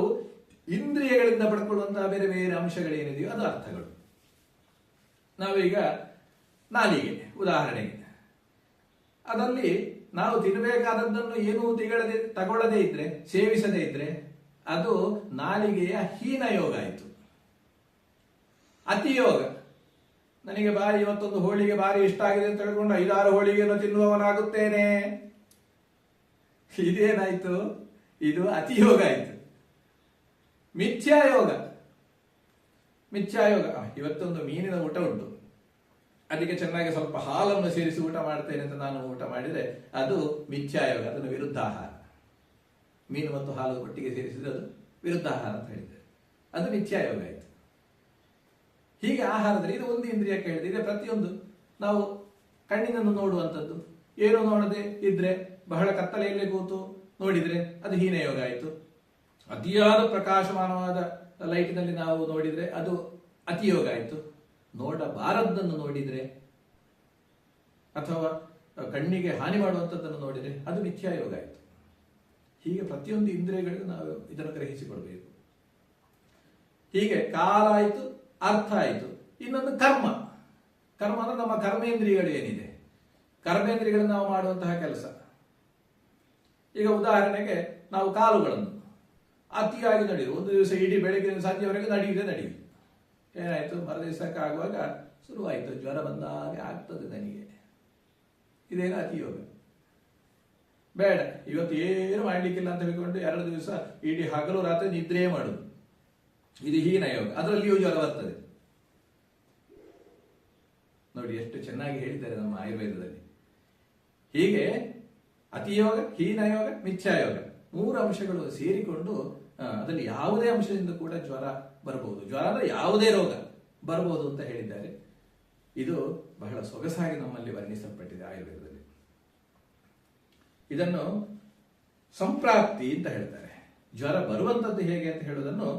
[SPEAKER 1] ಇಂದ್ರಿಯಗಳಿಂದ ಪಡ್ಕೊಳ್ಳುವಂತಹ ಬೇರೆ ಬೇರೆ ಅಂಶಗಳೇನಿದೆಯೋ ಅದು ಅರ್ಥಗಳು. ನಾವೀಗ ನಾಲಿಗೆ ಉದಾಹರಣೆಗೆ, ಅದರಲ್ಲಿ ನಾವು ತಿನ್ನಬೇಕಾದದ್ದನ್ನು ಏನೂ ತಗೊಳ್ಳದೇ ಇದ್ರೆ, ಸೇವಿಸದೇ ಇದ್ರೆ ಅದು ನಾಲಿಗೆಯ ಹೀನಯೋಗ ಆಯಿತು. ಅತಿಯೋಗ, ನನಗೆ ಬಾರಿ ಇವತ್ತೊಂದು ಹೋಳಿಗೆ ಬಾರಿ ಇಷ್ಟ ಆಗಿದೆ ಅಂತ ಹೇಳ್ಕೊಂಡು 5-6 ಹೋಳಿಗೆಯನ್ನು ತಿನ್ನುವವನಾಗುತ್ತೇನೆ, ಇದೇನಾಯ್ತು? ಇದು ಅತಿಯೋಗ ಆಯಿತು. ಮಿಥ್ಯಾಯೋಗ, ಮಿಥ್ಯಾಯೋಗ, ಇವತ್ತೊಂದು ಮೀನಿನ ಊಟ ಉಂಟು, ಅದಕ್ಕೆ ಚೆನ್ನಾಗಿ ಸ್ವಲ್ಪ ಹಾಲನ್ನು ಸೇರಿಸಿ ಊಟ ಮಾಡ್ತೇನೆ ಅಂತ ನಾನು ಊಟ ಮಾಡಿದರೆ ಅದು ಮಿಥ್ಯಾಯೋಗ, ಅದನ್ನು ವಿರುದ್ಧಾಹಾರ. ಮೀನು ಮತ್ತು ಹಾಲು ಒಟ್ಟಿಗೆ ಸೇರಿಸಿದ್ರೆ ಅದು ವಿರುದ್ಧಾಹಾರ ಅಂತ ಹೇಳಿದ್ದಾರೆ, ಅದು ಮಿಥ್ಯಾಯೋಗ ಆಯಿತು. ಹೀಗೆ ಆಹಾರದಲ್ಲಿ ಇದು ಒಂದು ಇಂದ್ರಿಯಕ್ಕೆ ಹೇಳಿದೆ. ಇದೆ ಪ್ರತಿಯೊಂದು. ನಾವು ಕಣ್ಣಿನನ್ನು ನೋಡುವಂಥದ್ದು, ಏನು ನೋಡದೆ ಇದ್ರೆ, ಬಹಳ ಕತ್ತಲೆಯಲ್ಲಿ ಕೂತು ನೋಡಿದ್ರೆ ಅದು ಹೀನಯೋಗ ಆಯಿತು. ಅತಿಯಾದ ಪ್ರಕಾಶಮಾನವಾದ ಲೈಟಿನಲ್ಲಿ ನಾವು ನೋಡಿದ್ರೆ ಅದು ಅತಿಯೋಗ ಆಯಿತು. ನೋಡಬಾರದ್ದನ್ನು ನೋಡಿದ್ರೆ ಅಥವಾ ಕಣ್ಣಿಗೆ ಹಾನಿ ಮಾಡುವಂಥದ್ದನ್ನು ನೋಡಿದ್ರೆ ಅದು ಮಿಥ್ಯಾಯೋಗ ಆಯಿತು. ಹೀಗೆ ಪ್ರತಿಯೊಂದು ಇಂದ್ರಿಯಗಳಿಗೂ ನಾವು ಇದನ್ನು ಗ್ರಹಿಸಿಕೊಳ್ಬೇಕು. ಹೀಗೆ ಕಾಲ ಆಯಿತು, ಅರ್ಥ ಆಯಿತು, ಇನ್ನೊಂದು ಕರ್ಮ. ಕರ್ಮ ಅಂದ್ರೆ ನಮ್ಮ ಕರ್ಮೇಂದ್ರಿಯಗಳು ಏನಿದೆ, ಕರ್ಮೇಂದ್ರಿಯಗಳನ್ನು ನಾವು ಮಾಡುವಂತಹ ಕೆಲಸ. ಈಗ ಉದಾಹರಣೆಗೆ ನಾವು ಕಾಲುಗಳನ್ನು ಅತಿಯಾಗಿ ನಡೆಯುವುದು, ಒಂದು ದಿವಸ ಇಡೀ ಬೆಳಗ್ಗೆ ಸಂಜೆವರೆಗೆ ನಡೆಯುವುದು. ಏನಾಯ್ತು, ಮರುದಿವಸಕ್ಕೆ ಆಗುವಾಗ ಶುರುವಾಯಿತು, ಜ್ವರ ಬಂದಾಗ ಆಗ್ತದೆ ನನಗೆ. ಇದೇನು ಅತಿಯೋಗ. ಬೇಡ, ಇವತ್ತು ಏನು ಮಾಡ್ಲಿಕ್ಕಿಲ್ಲ ಅಂತ ಹೇಳ್ಕೊಂಡು 2 ದಿವಸ ಇಡೀ ಹಗಲು ರಾತ್ರಿ ನಿದ್ರೆ ಮಾಡುದು, ಇದು ಹೀನ ಯೋಗ. ಅದರಲ್ಲಿಯೂ ಜ್ವರ ಬರ್ತದೆ. ನೋಡಿ ಎಷ್ಟು ಚೆನ್ನಾಗಿ ಹೇಳಿದ್ದಾರೆ ನಮ್ಮ ಆಯುರ್ವೇದದಲ್ಲಿ. ಹೀಗೆ ಅತಿಯೋಗ, ಹೀನಯೋಗ, ಮಿಥ್ಯಾಯೋಗ 3 ಅಂಶಗಳು ಸೇರಿಕೊಂಡು ಅದರಲ್ಲಿ ಯಾವುದೇ ಅಂಶದಿಂದ ಕೂಡ ಜ್ವರ ಬರಬಹುದು. ಜ್ವರ ಅಂದ್ರೆ ಯಾವುದೇ ರೋಗ ಬರಬಹುದು ಅಂತ ಹೇಳಿದ್ದಾರೆ. ಇದು ಬಹಳ ಸೊಗಸಾಗಿ ನಮ್ಮಲ್ಲಿ ವರ್ಣಿಸಲ್ಪಟ್ಟಿದೆ ಆಯುರ್ವೇದದಲ್ಲಿ. ಇದನ್ನು ಸಂಪ್ರಾಪ್ತಿ ಅಂತ ಹೇಳ್ತಾರೆ. ಜ್ವರ ಬರುವಂತದ್ದು ಹೇಗೆ ಅಂತ ಹೇಳುವುದನ್ನು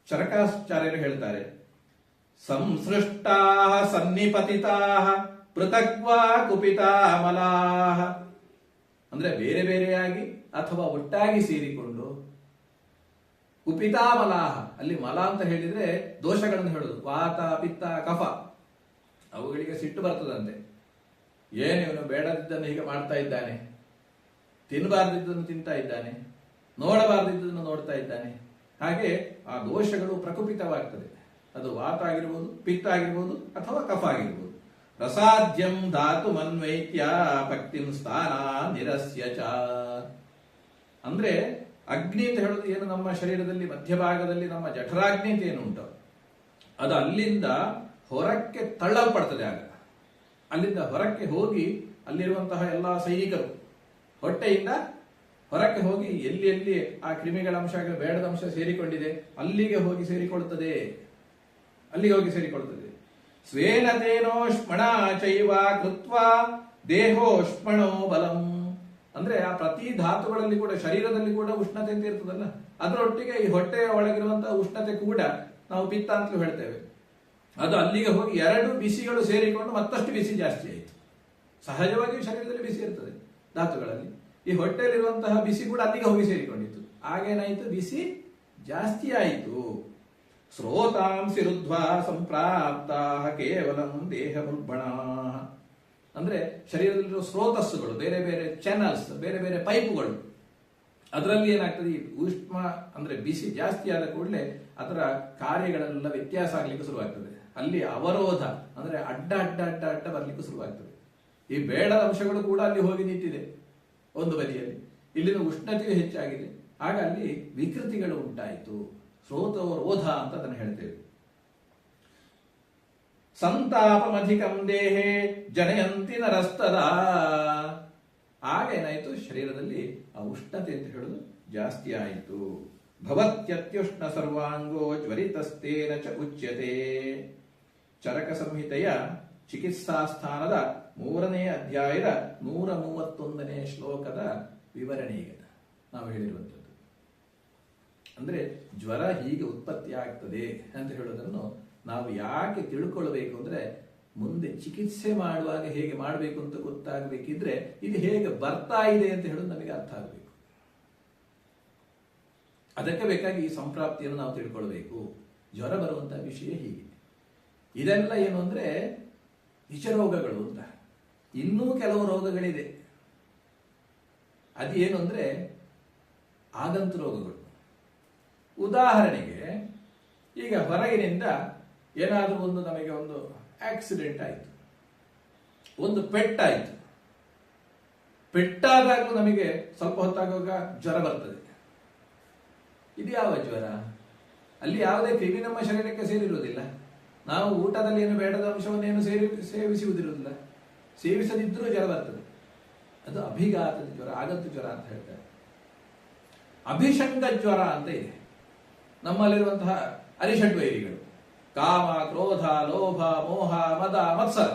[SPEAKER 1] ಚರಕಾಚಾರ್ಯರು ಹೇಳ್ತಾರೆ. ಸಂಸೃಷ್ಟಾ ಸನ್ನಿಪತಿತಾ ಪೃಥಕ್ವಾ ಕುಪಿತಾ ಮಲಾಹ, ಅಂದ್ರೆ ಬೇರೆ ಬೇರೆಯಾಗಿ ಅಥವಾ ಒಟ್ಟಾಗಿ ಸೇರಿಕೊಂಡು. ಕುಪಿತಾ ಮಲಾಹ, ಅಲ್ಲಿ ಮಲ ಅಂತ ಹೇಳಿದ್ರೆ ದೋಷಗಳನ್ನು ಹೇಳುದು. ವಾತ, ಪಿತ್ತ, ಕಫ, ಅವುಗಳಿಗೆ ಸಿಟ್ಟು ಬರ್ತದಂತೆ. ಏನು ಇವನು ಬೇಡದಿದ್ದನ್ನು ಹೀಗೆ ಮಾಡ್ತಾ ಇದ್ದಾನೆ, ತಿನ್ನಬಾರ್ದಿದ್ದನ್ನು ತಿಂತಾ ಇದ್ದಾನೆ, ನೋಡಬಾರ್ದಿದ್ದನ್ನು ನೋಡ್ತಾ ಇದ್ದಾನೆ. ಹಾಗೆ ಆ ದೋಷಗಳು ಪ್ರಕುಪಿತವಾಗ್ತದೆ. ಅದು ವಾತ ಆಗಿರ್ಬೋದು, ಪಿತ್ತ ಆಗಿರ್ಬೋದು, ಅಥವಾ ಕಫ ಆಗಿರ್ಬೋದು. ರಸಾಧ್ಯಂ ಧಾತು ಮನ್ವೈತ್ಯ ಭಕ್ತಿಂ ಸ್ಥಾನ ನಿರಸ್ಯ ಚ, ಅಂದ್ರೆ ಅಗ್ನಿ ಅಂತ ಹೇಳೋದು ಏನು, ನಮ್ಮ ಶರೀರದಲ್ಲಿ ಮಧ್ಯಭಾಗದಲ್ಲಿ ನಮ್ಮ ಜಠರಾಗ್ನಿ ಅಂತ ಏನು ಉಂಟು, ಅದು ಅಲ್ಲಿಂದ ಹೊರಕ್ಕೆ ತಳ್ಳಲ್ಪಡ್ತದೆ. ಆಗ ಅಲ್ಲಿಂದ ಹೊರಕ್ಕೆ ಹೋಗಿ ಅಲ್ಲಿರುವಂತಹ ಎಲ್ಲಾ ಸೈನಿಕರು ಹೊಟ್ಟೆಯಿಂದ ಹೊರಕ್ಕೆ ಹೋಗಿ ಎಲ್ಲಿ ಎಲ್ಲಿ ಆ ಕ್ರಿಮಿಗಳ ಅಂಶ, ಬೇಡದ ಅಂಶ ಸೇರಿಕೊಂಡಿದೆ ಅಲ್ಲಿಗೆ ಹೋಗಿ ಸೇರಿಕೊಳ್ಳುತ್ತದೆ. ಸ್ವೇನ ತೇನೋಷ್ಮಣ ಚೈವ ಕೃತ್ವ ದೇಹೋಷ್ಮಣೋ ಬಲಂ, ಅಂದ್ರೆ ಆ ಪ್ರತಿ ಧಾತುಗಳಲ್ಲಿ ಕೂಡ, ಶರೀರದಲ್ಲಿ ಕೂಡ ಉಷ್ಣತೆ ಅಂತ ಇರ್ತದಲ್ಲ, ಅದರೊಟ್ಟಿಗೆ ಈ ಹೊಟ್ಟೆಯ ಒಳಗಿರುವಂತಹ ಉಷ್ಣತೆ ಕೂಡ ನಾವು ಪಿತ್ತ ಅಂತಲೂ ಹೇಳ್ತೇವೆ. ಅದು ಅಲ್ಲಿಗೆ ಹೋಗಿ 2 ಬಿಸಿಗಳು ಸೇರಿಕೊಂಡು ಮತ್ತಷ್ಟು ಬಿಸಿ ಜಾಸ್ತಿ ಆಯಿತು. ಸಹಜವಾಗಿ ಶರೀರದಲ್ಲಿ ಬಿಸಿ ಇರ್ತದೆ ಧಾತುಗಳಲ್ಲಿ, ಈ ಹೊಟ್ಟೆಯಲ್ಲಿರುವಂತಹ ಬಿಸಿ ಕೂಡ ಅಲ್ಲಿಗೆ ಹೋಗಿ ಸೇರಿಕೊಂಡಿತ್ತು. ಆಗೇನಾಯಿತು, ಬಿಸಿ ಜಾಸ್ತಿ ಆಯಿತು. ಸ್ರೋತಾಂಸಿ ರುದ್ಧ್ವಾ ಸಂಪ್ರಾಪ್ತ ಕೇವಲಂ ದೇಹ ಮುರ್ಬಣ, ಅಂದ್ರೆ ಶರೀರದಲ್ಲಿರುವ ಸ್ರೋತಸ್ಸುಗಳು, ಬೇರೆ ಬೇರೆ ಚಾನಲ್ಸ್, ಬೇರೆ ಬೇರೆ ಪೈಪುಗಳು, ಅದರಲ್ಲಿ ಏನಾಗ್ತದೆ, ಈ ಉಷ್ಣ ಅಂದ್ರೆ ಬಿಸಿ ಜಾಸ್ತಿ ಆದ ಕೂಡಲೇ ಅದರ ಕಾರ್ಯಗಳೆಲ್ಲ ವ್ಯತ್ಯಾಸ ಆಗ್ಲಿಕ್ಕೆ ಶುರುವಾಗ್ತದೆ. ಅಲ್ಲಿ ಅವರೋಧ ಅಂದ್ರೆ ಅಡ್ಡ ಅಡ್ಡ ಅಡ್ಡ ಅಡ್ಡ ಬರ್ಲಿಕ್ಕೆ ಶುರುವಾಗ್ತದೆ. ಈ ಬೇಡದ ಅಂಶಗಳು ಕೂಡ ಅಲ್ಲಿ ಹೋಗಿ ನಿಂತಿದೆ ಒಂದು ಬದಿಯಲ್ಲಿ, ಇಲ್ಲಿನ ಉಷ್ಣತೆಯು ಹೆಚ್ಚಾಗಿದೆ. ಆಗ ಅಲ್ಲಿ ವಿಕೃತಿಗಳು ಉಂಟಾಯಿತು. ಸ್ರೋತೋರೋಧ ಅಂತ ಅದನ್ನು ಹೇಳ್ತೇವೆ. ಸಂತಾಪಮಧಿಕಂ ದೇಹೇ ಜನಯಂತಿ ನರಸ್ತದ, ಆಗ ಏನಾಯಿತು, ಶರೀರದಲ್ಲಿ ಆ ಉಷ್ಣತೆ ಅಂತ ಹೇಳುದು ಜಾಸ್ತಿ ಆಯಿತು. ಭವತ್ಯತ್ಯುಷ್ಣ ಸರ್ವಾಂಗೋ ಜ್ವರಿತಸ್ತೇನ ಚ ಉಚ್ಯತೆ. ಚರಕ ಸಂಹಿತೆಯ ಚಿಕಿತ್ಸಾ ಸ್ಥಾನದ 3ನೇ ಅಧ್ಯಾಯದ 131ನೇ ಶ್ಲೋಕದ ವಿವರಣೆ ಈಗ ನಾವು ಹೇಳಿರುವಂಥದ್ದು. ಅಂದ್ರೆ ಜ್ವರ ಹೀಗೆ ಉತ್ಪತ್ತಿ ಆಗ್ತದೆ ಅಂತ ಹೇಳೋದನ್ನು ನಾವು ಯಾಕೆ ತಿಳ್ಕೊಳ್ಬೇಕು ಅಂದ್ರೆ, ಮುಂದೆ ಚಿಕಿತ್ಸೆ ಮಾಡುವಾಗ ಹೇಗೆ ಮಾಡಬೇಕು ಅಂತ ಗೊತ್ತಾಗಬೇಕಿದ್ರೆ ಇದು ಹೇಗೆ ಬರ್ತಾ ಇದೆ ಅಂತ ಹೇಳೋದು ನಮಗೆ ಅರ್ಥ ಆಗಬೇಕು. ಅದಕ್ಕೆ ಬೇಕಾಗಿ ಈ ಸಂಪ್ರಾಪ್ತಿಯನ್ನು ನಾವು ತಿಳ್ಕೊಳ್ಬೇಕು. ಜ್ವರ ಬರುವಂತಹ ವಿಷಯ ಹೀಗೆ. ಇದೆಲ್ಲ ಏನು ಅಂದ್ರೆ ವಿಷರೋಗಗಳು ಅಂತ. ಇನ್ನೂ ಕೆಲವು ರೋಗಗಳಿದೆ. ಅದೇನು ಅಂದ್ರೆ ಆಗಂತು ರೋಗಗಳು. ಉದಾಹರಣೆಗೆ ಈಗ ಹೊರಗಿನಿಂದ ಏನಾದರೂ ಒಂದು ನಮಗೆ ಒಂದು ಆಕ್ಸಿಡೆಂಟ್ ಆಯಿತು, ಒಂದು ಪೆಟ್ಟಾಯಿತು. ಪೆಟ್ಟಾದಾಗಲೂ ನಮಗೆ ಸ್ವಲ್ಪ ಹೊತ್ತಾಗುವಾಗ ಜ್ವರ ಬರ್ತದೆ. ಇದು ಯಾವ ಜ್ವರ? ಅಲ್ಲಿ ಯಾವುದೇ ಕ್ರಿಮಿ ನಮ್ಮ ಶರೀರಕ್ಕೆ ಸೇರಿರುವುದಿಲ್ಲ. ನಾವು ಊಟದಲ್ಲಿ ಏನು ಬೇಡದ ಅಂಶವನ್ನೇನು ಸೇವಿಸುವುದಿರುವುದಿಲ್ಲ. ಸೇವಿಸದಿದ್ದರೂ ಜ್ವರ ಬರ್ತದೆ. ಅದು ಅಭಿಘಾತದ ಜ್ವರ, ಆಗಂತು ಜ್ವರ ಅಂತ ಹೇಳ್ತಾರೆ. ಅಭಿಷಂಗ ಜ್ವರ ಅಂತ ಇದೆ. ನಮ್ಮಲ್ಲಿರುವಂತಹ ಅರಿಷಡ್ವೈರಿಗಳು, ಕಾಮ, ಕ್ರೋಧ, ಲೋಭ, ಮೋಹ, ಮದ, ಮತ್ಸರ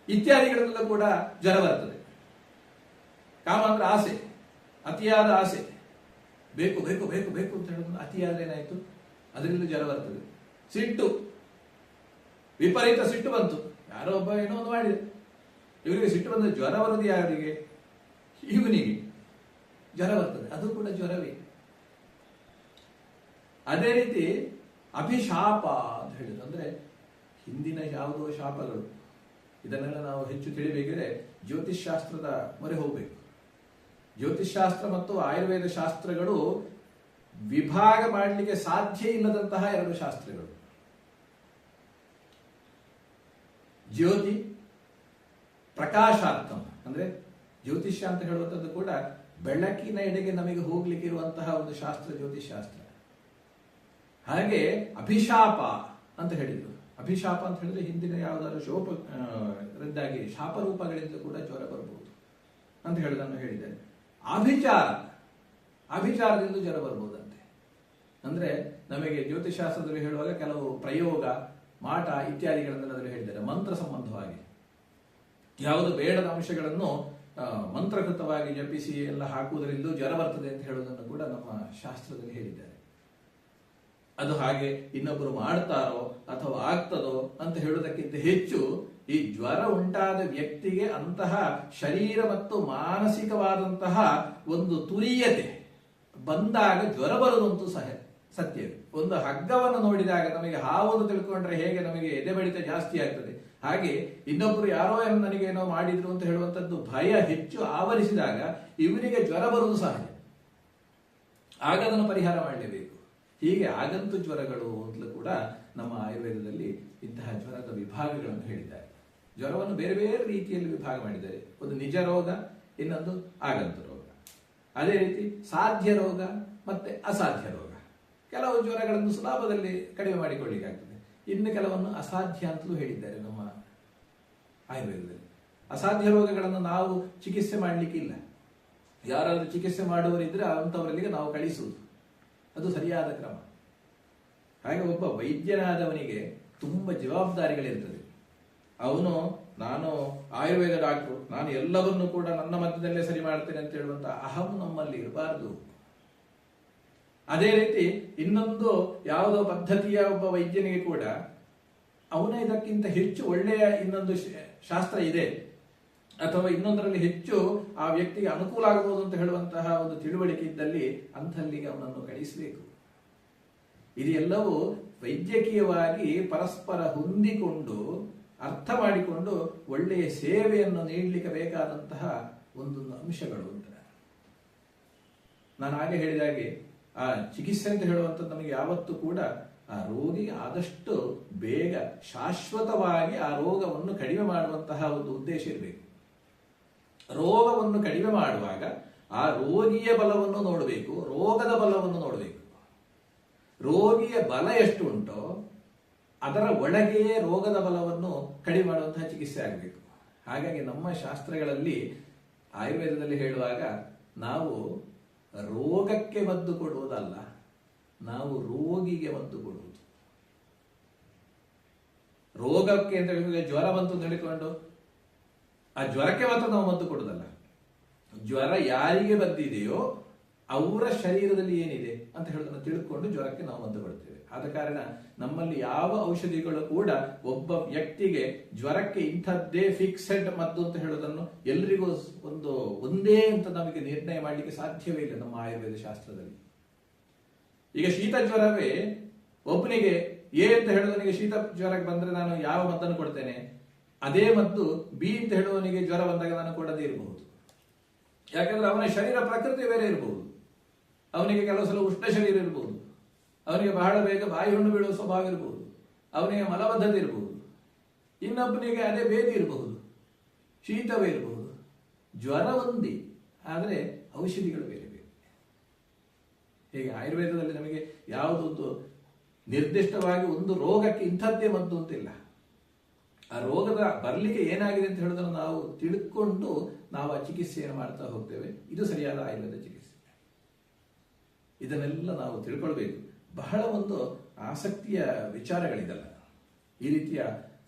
[SPEAKER 1] ಇತ್ಯಾದಿಗಳೆಲ್ಲ ಕೂಡ ಜ್ವರ ಬರ್ತದೆ. ಕಾಮ ಅಂದ್ರೆ ಆಸೆ, ಅತಿಯಾದ ಆಸೆ, ಬೇಕು ಬೇಕು ಬೇಕು ಬೇಕು ಅಂತ ಹೇಳೋದು ಅತಿಯಾದ್ರೆ ಏನಾಯ್ತು, ಅದರಿಂದ ಜ್ವರ ಬರ್ತದೆ. ಸಿಟ್ಟು, ವಿಪರೀತ ಸಿಟ್ಟು ಬಂತು, ಯಾರೋ ಒಬ್ಬ ಏನೋ ಒಂದು ಮಾಡಿದೆ, ಇವರಿಗೆ ಸಿಟ್ಟು ಬಂದ ಜ್ವರ ಬರುವುದು ಯಾರಿಗೆ? ಇವನಿಗೆ ಜ್ವರ ಬರ್ತದೆ, ಅದು ಕೂಡ ಜ್ವರವೇ. ಅದೇ ರೀತಿ ಅಭಿಶಾಪ ಅಂತ ಹೇಳಿದ್ರು, ಅಂದ್ರೆ ಹಿಂದಿನ ಯಾವುದೋ ಶಾಪಗಳು. ಇದನ್ನೆಲ್ಲ ನಾವು ಹೆಚ್ಚು ತಿಳಿಬೇಕಿದ್ರೆ ಜ್ಯೋತಿಷ್ ಶಾಸ್ತ್ರದ ಮೊರೆ ಹೋಗಬೇಕು. ಜ್ಯೋತಿಷ್ ಶಾಸ್ತ್ರ ಮತ್ತು ಆಯುರ್ವೇದ ಶಾಸ್ತ್ರಗಳು ವಿಭಾಗ ಮಾಡಲಿಕ್ಕೆ ಸಾಧ್ಯ ಇಲ್ಲದಂತಹ ಎರಡು ಶಾಸ್ತ್ರಗಳು. ಜ್ಯೋತಿ ಪ್ರಕಾಶಾರ್ಥಂ, ಅಂದ್ರೆ ಜ್ಯೋತಿಷ್ಯ ಅಂತ ಹೇಳುವಂಥದ್ದು ಕೂಡ ಬೆಳಕಿನ ಎಡೆಗೆ ನಮಗೆ ಹೋಗ್ಲಿಕ್ಕೆ ಇರುವಂತಹ ಒಂದು ಶಾಸ್ತ್ರ ಜ್ಯೋತಿಷ್ ಶಾಸ್ತ್ರ. ಹಾಗೆ ಅಭಿಶಾಪ ಅಂತ ಹೇಳಿದ್ರು. ಅಭಿಶಾಪ ಅಂತ ಹೇಳಿದ್ರೆ ಹಿಂದಿನ ಯಾವುದಾದ್ರು ರದ್ದಾಗಿ ಶಾಪ ರೂಪಗಳಿಂದ ಕೂಡ ಜ್ವರ ಬರಬಹುದು ಅಂತ ಹೇಳುವುದನ್ನು ಹೇಳಿದ್ದೇನೆ. ಅಭಿಚಾರದಿಂದ ಜ್ವರ ಬರ್ಬೋದಂತೆ. ಅಂದ್ರೆ ನಮಗೆ ಜ್ಯೋತಿಷಾಸ್ತ್ರದಲ್ಲಿ ಹೇಳುವಾಗ ಕೆಲವು ಪ್ರಯೋಗ, ಮಾಟ ಇತ್ಯಾದಿಗಳನ್ನೆಲ್ಲ ಅದರಲ್ಲಿ ಹೇಳಿದ್ದಾರೆ. ಮಂತ್ರ ಸಂಬಂಧವಾಗಿ ಯಾವುದು ಬೇಡದ ಅಂಶಗಳನ್ನು ಮಂತ್ರಕೃತವಾಗಿ ಜಪಿಸಿ ಎಲ್ಲ ಹಾಕುವುದರಿಂದ ಜ್ವರ ಬರ್ತದೆ ಅಂತ ಹೇಳುವುದನ್ನು ಕೂಡ ನಮ್ಮ ಶಾಸ್ತ್ರದಲ್ಲಿ ಹೇಳಿದ್ದಾರೆ. ಅದು ಹಾಗೆ ಇನ್ನೊಬ್ಬರು ಮಾಡ್ತಾರೋ ಅಥವಾ ಆಗ್ತದೋ ಅಂತ ಹೇಳುವುದಕ್ಕಿಂತ ಹೆಚ್ಚು ಈ ಜ್ವರ ಉಂಟಾದ ವ್ಯಕ್ತಿಗೆ ಅಂತಹ ಶರೀರ ಮತ್ತು ಮಾನಸಿಕವಾದಂತಹ ಒಂದು ತುರಿಯತೆ ಬಂದಾಗ ಜ್ವರ ಬರುವುದಂತೂ ಸತ್ಯವೇ. ಒಂದು ಹಗ್ಗವನ್ನು ನೋಡಿದಾಗ ನಮಗೆ ಹಾವನ್ನು ತಿಳ್ಕೊಂಡ್ರೆ ಹೇಗೆ ನಮಗೆ ಎದೆ ಬಡಿತ ಜಾಸ್ತಿ ಆಗ್ತದೆ, ಹಾಗೆ ಇನ್ನೊಬ್ರು ಯಾರೋ ನನಗೇನೋ ಮಾಡಿದ್ರು ಅಂತ ಹೇಳುವಂಥದ್ದು ಭಯ ಹೆಚ್ಚು ಆವರಿಸಿದಾಗ ಇವನಿಗೆ ಜ್ವರ ಬರುವುದು ಸಹಜ. ಆಗ ಅದನ್ನು ಪರಿಹಾರ ಮಾಡಲೇಬೇಕು. ಹೀಗೆ ಆಗಂತು ಜ್ವರಗಳು ಅಂತಲೂ ಕೂಡ ನಮ್ಮ ಆಯುರ್ವೇದದಲ್ಲಿ ಇಂತಹ ಜ್ವರದ ವಿಭಾಗಗಳನ್ನು ಹೇಳಿದ್ದಾರೆ. ಜ್ವರವನ್ನು ಬೇರೆ ಬೇರೆ ರೀತಿಯಲ್ಲಿ ವಿಭಾಗ ಮಾಡಿದ್ದಾರೆ. ಒಂದು ನಿಜ ರೋಗ, ಇನ್ನೊಂದು ಆಗಂತು ರೋಗ. ಅದೇ ರೀತಿ ಸಾಧ್ಯ ರೋಗ ಮತ್ತೆ ಅಸಾಧ್ಯ ರೋಗ. ಕೆಲವು ಜ್ವರಗಳನ್ನು ಸುಲಭದಲ್ಲಿ ಕಡಿಮೆ ಮಾಡಿಕೊಳ್ಳಿಕ್ಕಾಗ್ತದೆ, ಇನ್ನು ಕೆಲವನ್ನು ಅಸಾಧ್ಯ ಅಂತಲೂ ಹೇಳಿದ್ದಾರೆ ನಮ್ಮ ಆಯುರ್ವೇದದಲ್ಲಿ. ಅಸಾಧ್ಯ ರೋಗಗಳನ್ನು ನಾವು ಚಿಕಿತ್ಸೆ ಮಾಡಲಿಕ್ಕಿಲ್ಲ. ಯಾರಾದ್ರೂ ಚಿಕಿತ್ಸೆ ಮಾಡುವವರಿದ್ರೆ ಅಂಥವರಲ್ಲಿಗೆ ನಾವು ಕಳಿಸುವುದು, ಅದು ಸರಿಯಾದ ಕ್ರಮ. ಹಾಗೆ ಒಬ್ಬ ವೈದ್ಯನಾದವನಿಗೆ ತುಂಬಾ ಜವಾಬ್ದಾರಿಗಳಿರ್ತದೆ. ಅವನು ನಾನು ಆಯುರ್ವೇದ ಡಾಕ್ಟ್ರು, ನಾನು ಎಲ್ಲವನ್ನೂ ಕೂಡ ನನ್ನ ಮಧ್ಯದಲ್ಲೇ ಸರಿ ಮಾಡ್ತೇನೆ ಅಂತ ಹೇಳುವಂತ ಅಹಂ ನಮ್ಮಲ್ಲಿ ಇರಬಾರದು. ಅದೇ ರೀತಿ ಇನ್ನೊಂದು ಯಾವುದೋ ಪದ್ಧತಿಯ ಒಬ್ಬ ವೈದ್ಯನಿಗೆ ಕೂಡ ಅವನ ಇದಕ್ಕಿಂತ ಹೆಚ್ಚು ಒಳ್ಳೆಯ ಇನ್ನೊಂದು ಶಾಸ್ತ್ರ ಇದೆ ಅಥವಾ ಇನ್ನೊಂದರಲ್ಲಿ ಹೆಚ್ಚು ಆ ವ್ಯಕ್ತಿಗೆ ಅನುಕೂಲ ಆಗಬಹುದು ಅಂತ ಹೇಳುವಂತಹ ಒಂದು ತಿಳುವಳಿಕೆ ಇದ್ದಲ್ಲಿ ಅಂಥಲ್ಲಿಗೆ ಅವನನ್ನು ಕಳಿಸಬೇಕು. ಇದೆಲ್ಲವೂ ವೈದ್ಯಕೀಯವಾಗಿ ಪರಸ್ಪರ ಹೊಂದಿಕೊಂಡು ಅರ್ಥ ಮಾಡಿಕೊಂಡು ಒಳ್ಳೆಯ ಸೇವೆಯನ್ನು ನೀಡಲಿಕ್ಕೆ ಬೇಕಾದಂತಹ ಒಂದೊಂದು ಅಂಶಗಳು ಅಂತ ನಾನು ಹಾಗೆ ಹೇಳಿದಾಗೆ ಆ ಚಿಕಿತ್ಸೆ ಅಂತ ಹೇಳುವಂಥದ್ದು ನಮಗೆ ಯಾವತ್ತೂ ಕೂಡ ಆ ರೋಗಿಗೆ ಆದಷ್ಟು ಬೇಗ ಶಾಶ್ವತವಾಗಿ ಆ ರೋಗವನ್ನು ಕಡಿಮೆ ಮಾಡುವಂತಹ ಒಂದು ಉದ್ದೇಶ ಇರಬೇಕು. ರೋಗವನ್ನು ಕಡಿಮೆ ಮಾಡುವಾಗ ಆ ರೋಗಿಯ ಬಲವನ್ನು ನೋಡಬೇಕು, ರೋಗದ ಬಲವನ್ನು ನೋಡಬೇಕು. ರೋಗಿಯ ಬಲ ಎಷ್ಟು ಉಂಟೋ ಅದರ ಒಳಗೆಯೇ ರೋಗದ ಬಲವನ್ನು ಕಡಿಮೆ ಮಾಡುವಂತಹ ಚಿಕಿತ್ಸೆ ಆಗಬೇಕು. ಹಾಗಾಗಿ ನಮ್ಮ ಶಾಸ್ತ್ರಗಳಲ್ಲಿ ಆಯುರ್ವೇದದಲ್ಲಿ ಹೇಳುವಾಗ ನಾವು ರೋಗಕ್ಕೆ ಮದ್ದು ಕೊಡುವುದಲ್ಲ, ನಾವು ರೋಗಿಗೆ ಮದ್ದು ಕೊಡುವುದು. ರೋಗಕ್ಕೆ ಅಂತ ಹೇಳಿದ್ರೆ ಜ್ವರ ಬಂತು ಅಂತ ಹೇಳಿಕೊಂಡು ಆ ಜ್ವರಕ್ಕೆ ಮಾತ್ರ ನಾವು ಮದ್ದು ಕೊಡುವುದಲ್ಲ. ಜ್ವರ ಯಾರಿಗೆ ಬಂದಿದೆಯೋ ಅವರ ಶರೀರದಲ್ಲಿ ಏನಿದೆ ಅಂತ ಹೇಳೋದನ್ನು ತಿಳ್ಕೊಂಡು ಜ್ವರಕ್ಕೆ ನಾವು ಮದ್ದು ಕೊಡ್ತೇವೆ. ಆದ ಕಾರಣ ನಮ್ಮಲ್ಲಿ ಯಾವ ಔಷಧಿಗಳು ಕೂಡ ಒಬ್ಬ ವ್ಯಕ್ತಿಗೆ ಜ್ವರಕ್ಕೆ ಇಂಥದ್ದೇ ಫಿಕ್ಸೆಡ್ ಮದ್ದು ಅಂತ ಹೇಳೋದನ್ನು ಎಲ್ರಿಗೂ ಒಂದೇ ಅಂತ ನಮಗೆ ನಿರ್ಣಯ ಮಾಡಲಿಕ್ಕೆ ಸಾಧ್ಯವೇ ಇಲ್ಲ ನಮ್ಮ ಆಯುರ್ವೇದ ಶಾಸ್ತ್ರದಲ್ಲಿ. ಈಗ ಶೀತ ಜ್ವರವೇ ಒಬ್ಬನಿಗೆ ಅಂತ ಹೇಳೋದನಿಗೆ ಶೀತ ಜ್ವರಕ್ಕೆ ಬಂದ್ರೆ ನಾನು ಯಾವ ಮದ್ದನ್ನು ಕೊಡ್ತೇನೆ, ಅದೇ ಮದ್ದು ಬಿ ಅಂತ ಹೇಳುವವನಿಗೆ ಜ್ವರ ಬಂದಾಗ ನಾನು ಕೊಡದೇ ಇರಬಹುದು. ಯಾಕಂದ್ರೆ ಅವನ ಶರೀರ ಪ್ರಕೃತಿ ಬೇರೆ ಇರಬಹುದು. ಅವನಿಗೆ ಕೆಲವು ಸಲ ಉಷ್ಣ ಶರೀರ ಇರಬಹುದು, ಅವನಿಗೆ ಬಹಳ ಬೇಗ ಬಾಯಿ ಹುಣ್ಣು ಬೀಳುವ ಸ್ವಭಾವ ಇರಬಹುದು, ಅವನಿಗೆ ಮಲಬದ್ಧತೆ ಇರಬಹುದು, ಇನ್ನೊಬ್ಬನಿಗೆ ಅದೇ ಬೇದಿ ಇರಬಹುದು, ಶೀತವೇ ಇರಬಹುದು. ಜ್ವರ ಒಂದೇ, ಆದರೆ ಔಷಧಿಗಳು ಬೇರೆ ಬೇರೆ. ಹೀಗೆ ಆಯುರ್ವೇದದಲ್ಲಿ ನಮಗೆ ಯಾವುದೊಂದು ನಿರ್ದಿಷ್ಟವಾಗಿ ಒಂದು ರೋಗಕ್ಕೆ ಇಂಥದ್ದೇ ಮದ್ದು ಅಂತಿಲ್ಲ. ಆ ರೋಗದ ಬರಲಿಕ್ಕೆ ಏನಾಗಿದೆ ಅಂತ ಹೇಳೋದನ್ನು ನಾವು ತಿಳ್ಕೊಂಡು ನಾವು ಆ ಚಿಕಿತ್ಸೆಯನ್ನು ಮಾಡ್ತಾ ಹೋಗ್ತೇವೆ. ಇದು ಸರಿಯಾದ ಆಯುರ್ವೇದ ಚಿಕಿತ್ಸೆ. ಇದನ್ನೆಲ್ಲ ನಾವು ತಿಳ್ಕೊಳ್ಬೇಕು. ಬಹಳ ಒಂದು ಆಸಕ್ತಿಯ ವಿಚಾರಗಳಿದಲ್ಲ. ಈ ರೀತಿಯ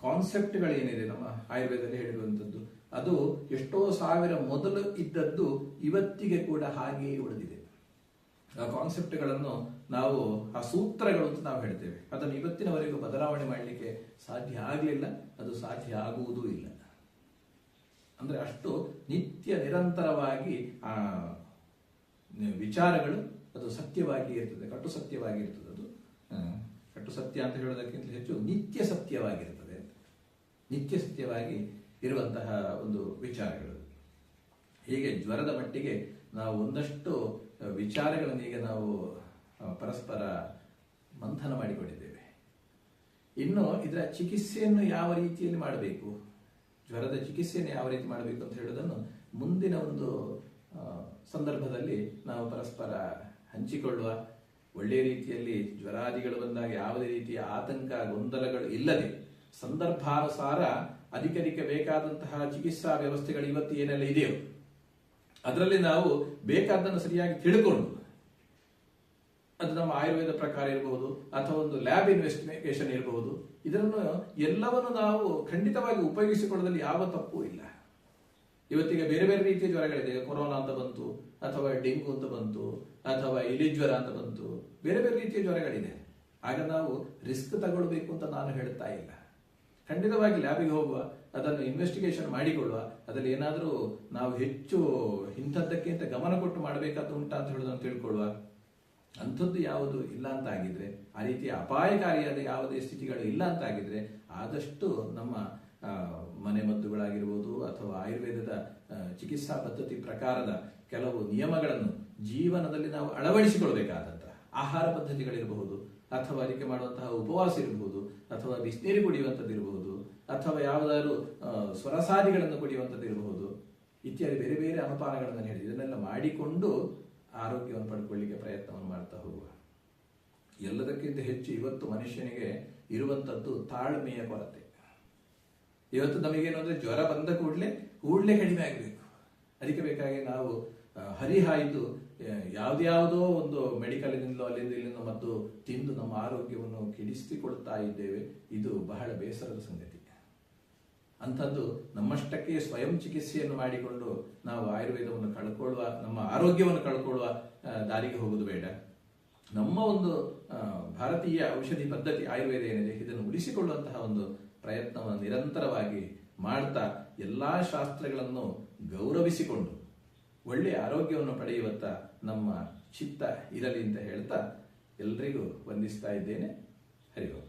[SPEAKER 1] ಕಾನ್ಸೆಪ್ಟ್ಗಳೇನಿದೆ ನಮ್ಮ ಆಯುರ್ವೇದದಲ್ಲಿ ಹೇಳಿರುವಂಥದ್ದು, ಅದು ಎಷ್ಟೋ ಸಾವಿರ ಮೊದಲು ಇದ್ದದ್ದು ಇವತ್ತಿಗೆ ಕೂಡ ಹಾಗೆಯೇ ಉಳಿದಿದೆ. ಆ ಕಾನ್ಸೆಪ್ಟ್ಗಳನ್ನು ನಾವು ಆ ಸೂತ್ರಗಳು ಅಂತ ನಾವು ಹೇಳ್ತೇವೆ. ಅದನ್ನು ಇವತ್ತಿನವರೆಗೂ ಬದಲಾವಣೆ ಮಾಡಲಿಕ್ಕೆ ಸಾಧ್ಯ ಆಗಲಿಲ್ಲ, ಅದು ಸಾಧ್ಯ ಆಗುವುದೂ ಇಲ್ಲ. ಅಂದ್ರೆ ಅಷ್ಟು ನಿತ್ಯ ನಿರಂತರವಾಗಿ ಆ ವಿಚಾರಗಳು ಅದು ಸತ್ಯವಾಗಿ ಇರ್ತದೆ, ಕಟ್ಟು ಸತ್ಯವಾಗಿ ಇರ್ತದೆ. ಅದು ಕಟ್ಟು ಸತ್ಯ ಅಂತ ಹೇಳೋದಕ್ಕಿಂತ ಹೆಚ್ಚು ನಿತ್ಯ ಸತ್ಯವಾಗಿರ್ತದೆ. ನಿತ್ಯ ಸತ್ಯವಾಗಿ ಇರುವಂತಹ ಒಂದು ವಿಚಾರಗಳು. ಹೀಗೆ ಜ್ವರದ ಮಟ್ಟಿಗೆ ನಾವು ಒಂದಷ್ಟು ವಿಚಾರಗಳನ್ನು ಈಗ ನಾವು ಪರಸ್ಪರ ಮಂಥನ ಮಾಡಿಕೊಂಡಿದ್ದೇವೆ. ಇನ್ನು ಇದರ ಚಿಕಿತ್ಸೆಯನ್ನು ಯಾವ ರೀತಿಯಲ್ಲಿ ಮಾಡಬೇಕು, ಜ್ವರದ ಚಿಕಿತ್ಸೆಯನ್ನು ಯಾವ ರೀತಿ ಮಾಡಬೇಕು ಅಂತ ಹೇಳೋದನ್ನು ಮುಂದಿನ ಒಂದು ಸಂದರ್ಭದಲ್ಲಿ ನಾವು ಪರಸ್ಪರ ಹಂಚಿಕೊಳ್ಳುವ. ಒಳ್ಳೆಯ ರೀತಿಯಲ್ಲಿ ಜ್ವರಾದಿಗಳು ಬಂದಾಗ ಯಾವುದೇ ರೀತಿಯ ಆತಂಕ ಗೊಂದಲಗಳು ಇಲ್ಲದೆ ಸಂದರ್ಭಾನುಸಾರ ಅಧಿಕಧಿಕ ಬೇಕಾದಂತಹ ಚಿಕಿತ್ಸಾ ವ್ಯವಸ್ಥೆಗಳು ಇವತ್ತು ಏನೆಲ್ಲ ಇದೆಯೋ ಅದರಲ್ಲಿ ನಾವು ಬೇಕಾದ್ದನ್ನು ಸರಿಯಾಗಿ ತಿಳ್ಕೊಂಡು, ಅದು ನಮ್ಮ ಆಯುರ್ವೇದ ಪ್ರಕಾರ ಇರಬಹುದು ಅಥವಾ ಒಂದು ಲ್ಯಾಬ್ ಇನ್ವೆಸ್ಟಿಗೇಷನ್ ಇರಬಹುದು, ಇದನ್ನು ಎಲ್ಲವನ್ನು ನಾವು ಖಂಡಿತವಾಗಿ ಉಪಯೋಗಿಸಿಕೊಳ್ಳೋದ್ರಲ್ಲಿ ಯಾವ ತಪ್ಪು ಇಲ್ಲ. ಇವತ್ತಿಗೆ ಬೇರೆ ಬೇರೆ ರೀತಿಯ ಜ್ವರಗಳಿದೆ. ಕೊರೋನಾ ಅಂತ ಬಂತು, ಅಥವಾ ಡೆಂಗು ಅಂತ ಬಂತು, ಅಥವಾ ಇಲಿ ಜ್ವರ ಅಂತ ಬಂತು, ಬೇರೆ ಬೇರೆ ರೀತಿಯ ಜ್ವರಗಳಿದೆ. ಆಗ ನಾವು ರಿಸ್ಕ್ ತಗೊಳ್ಬೇಕು ಅಂತ ನಾನು ಹೇಳ್ತಾ ಇಲ್ಲ. ಖಂಡಿತವಾಗಿ ಲ್ಯಾಬಿಗೆ ಹೋಗುವ, ಅದನ್ನು ಇನ್ವೆಸ್ಟಿಗೇಷನ್ ಮಾಡಿಕೊಳ್ಳುವ, ಅದರಲ್ಲಿ ಏನಾದರೂ ನಾವು ಹೆಚ್ಚು ಇಂಥದ್ದಕ್ಕಿಂತ ಗಮನ ಕೊಟ್ಟು ಮಾಡಬೇಕಾದ ಉಂಟಾ ಅಂತ ಹೇಳೋದನ್ನು ತಿಳ್ಕೊಳ್ಳುವ. ಅಂಥದ್ದು ಯಾವುದು ಇಲ್ಲ ಅಂತ ಆಗಿದ್ರೆ, ಆ ರೀತಿಯ ಅಪಾಯಕಾರಿಯಾದ ಯಾವುದೇ ಸ್ಥಿತಿಗಳು ಇಲ್ಲ ಅಂತ ಆಗಿದ್ರೆ, ಆದಷ್ಟು ನಮ್ಮ ಮನೆಮದ್ದುಗಳಾಗಿರ್ಬೋದು ಅಥವಾ ಆಯುರ್ವೇದದ ಚಿಕಿತ್ಸಾ ಪದ್ಧತಿ ಪ್ರಕಾರದ ಕೆಲವು ನಿಯಮಗಳನ್ನು ಜೀವನದಲ್ಲಿ ನಾವು ಅಳವಡಿಸಿಕೊಳ್ಬೇಕಾದಂತಹ ಆಹಾರ ಪದ್ಧತಿಗಳಿರಬಹುದು, ಅಥವಾ ಅದಕ್ಕೆ ಮಾಡುವಂತಹ ಉಪವಾಸ ಇರಬಹುದು, ಅಥವಾ ಬಿಸಿನೀರು ಕುಡಿಯುವಂಥದ್ದು ಇರಬಹುದು, ಅಥವಾ ಯಾವುದಾದ್ರು ಸ್ವರಸಾದಿಗಳನ್ನು ಕುಡಿಯುವಂಥದ್ದು ಇರಬಹುದು, ಇತ್ಯಾದಿ ಬೇರೆ ಬೇರೆ ಅನುಪಾನಗಳನ್ನು ಹೇಳಿ ಇದನ್ನೆಲ್ಲ ಮಾಡಿಕೊಂಡು ಆರೋಗ್ಯವನ್ನು ಪಡ್ಕೊಳ್ಳಿಕ್ಕೆ ಪ್ರಯತ್ನವನ್ನು ಮಾಡ್ತಾ ಹೋಗುವ. ಎಲ್ಲದಕ್ಕಿಂತ ಹೆಚ್ಚು ಇವತ್ತು ಮನುಷ್ಯನಿಗೆ ಇರುವಂಥದ್ದು ತಾಳ್ಮೆಯ ಕೊರತೆ. ಇವತ್ತು ನಮಗೇನು ಅಂದ್ರೆ ಜ್ವರ ಬಂದ ಕೂಡಲೇ ಕಡಿಮೆ ಆಗಬೇಕು. ಅದಕ್ಕೆ ಬೇಕಾಗಿ ನಾವು ಹರಿಹಾಯ್ದು ಯಾವುದ್ಯಾವುದೋ ಒಂದು ಮೆಡಿಕಲ್ನಿಂದಲೋ ಅಲ್ಲಿಂದ ಇಲ್ಲಿಂದ ಮತ್ತು ತಿಂದು ನಮ್ಮ ಆರೋಗ್ಯವನ್ನು ಕೆಡಿಸಿಕೊಳ್ತಾ ಇದ್ದೇವೆ. ಇದು ಬಹಳ ಬೇಸರದ ಸಂಗತಿ. ಅಂಥದ್ದು ನಮ್ಮಷ್ಟಕ್ಕೆ ಸ್ವಯಂ ಚಿಕಿತ್ಸೆಯನ್ನು ಮಾಡಿಕೊಂಡು ನಾವು ಆಯುರ್ವೇದವನ್ನು ಕಳ್ಕೊಳ್ಳುವ, ನಮ್ಮ ಆರೋಗ್ಯವನ್ನು ಕಳ್ಕೊಳ್ಳುವ ದಾರಿಗೆ ಹೋಗುವುದು ಬೇಡ. ನಮ್ಮ ಒಂದು ಭಾರತೀಯ ಔಷಧಿ ಪದ್ಧತಿ ಆಯುರ್ವೇದ ಏನಿದೆ ಇದನ್ನು ಉಳಿಸಿಕೊಳ್ಳುವಂತಹ ಒಂದು ಪ್ರಯತ್ನವನ್ನು ನಿರಂತರವಾಗಿ ಮಾಡ್ತಾ ಎಲ್ಲಾ ಶಾಸ್ತ್ರಗಳನ್ನು ಗೌರವಿಸಿಕೊಂಡು ಒಳ್ಳೆಯ ಆರೋಗ್ಯವನ್ನು ಪಡೆಯುವತ್ತ ನಮ್ಮ ಚಿತ್ತ ಇರಲಿ ಅಂತ ಹೇಳ್ತಾ ಎಲ್ರಿಗೂ ವಂದಿಸ್ತಾ ಇದ್ದೇನೆ. ಹರಿ ಓಂ.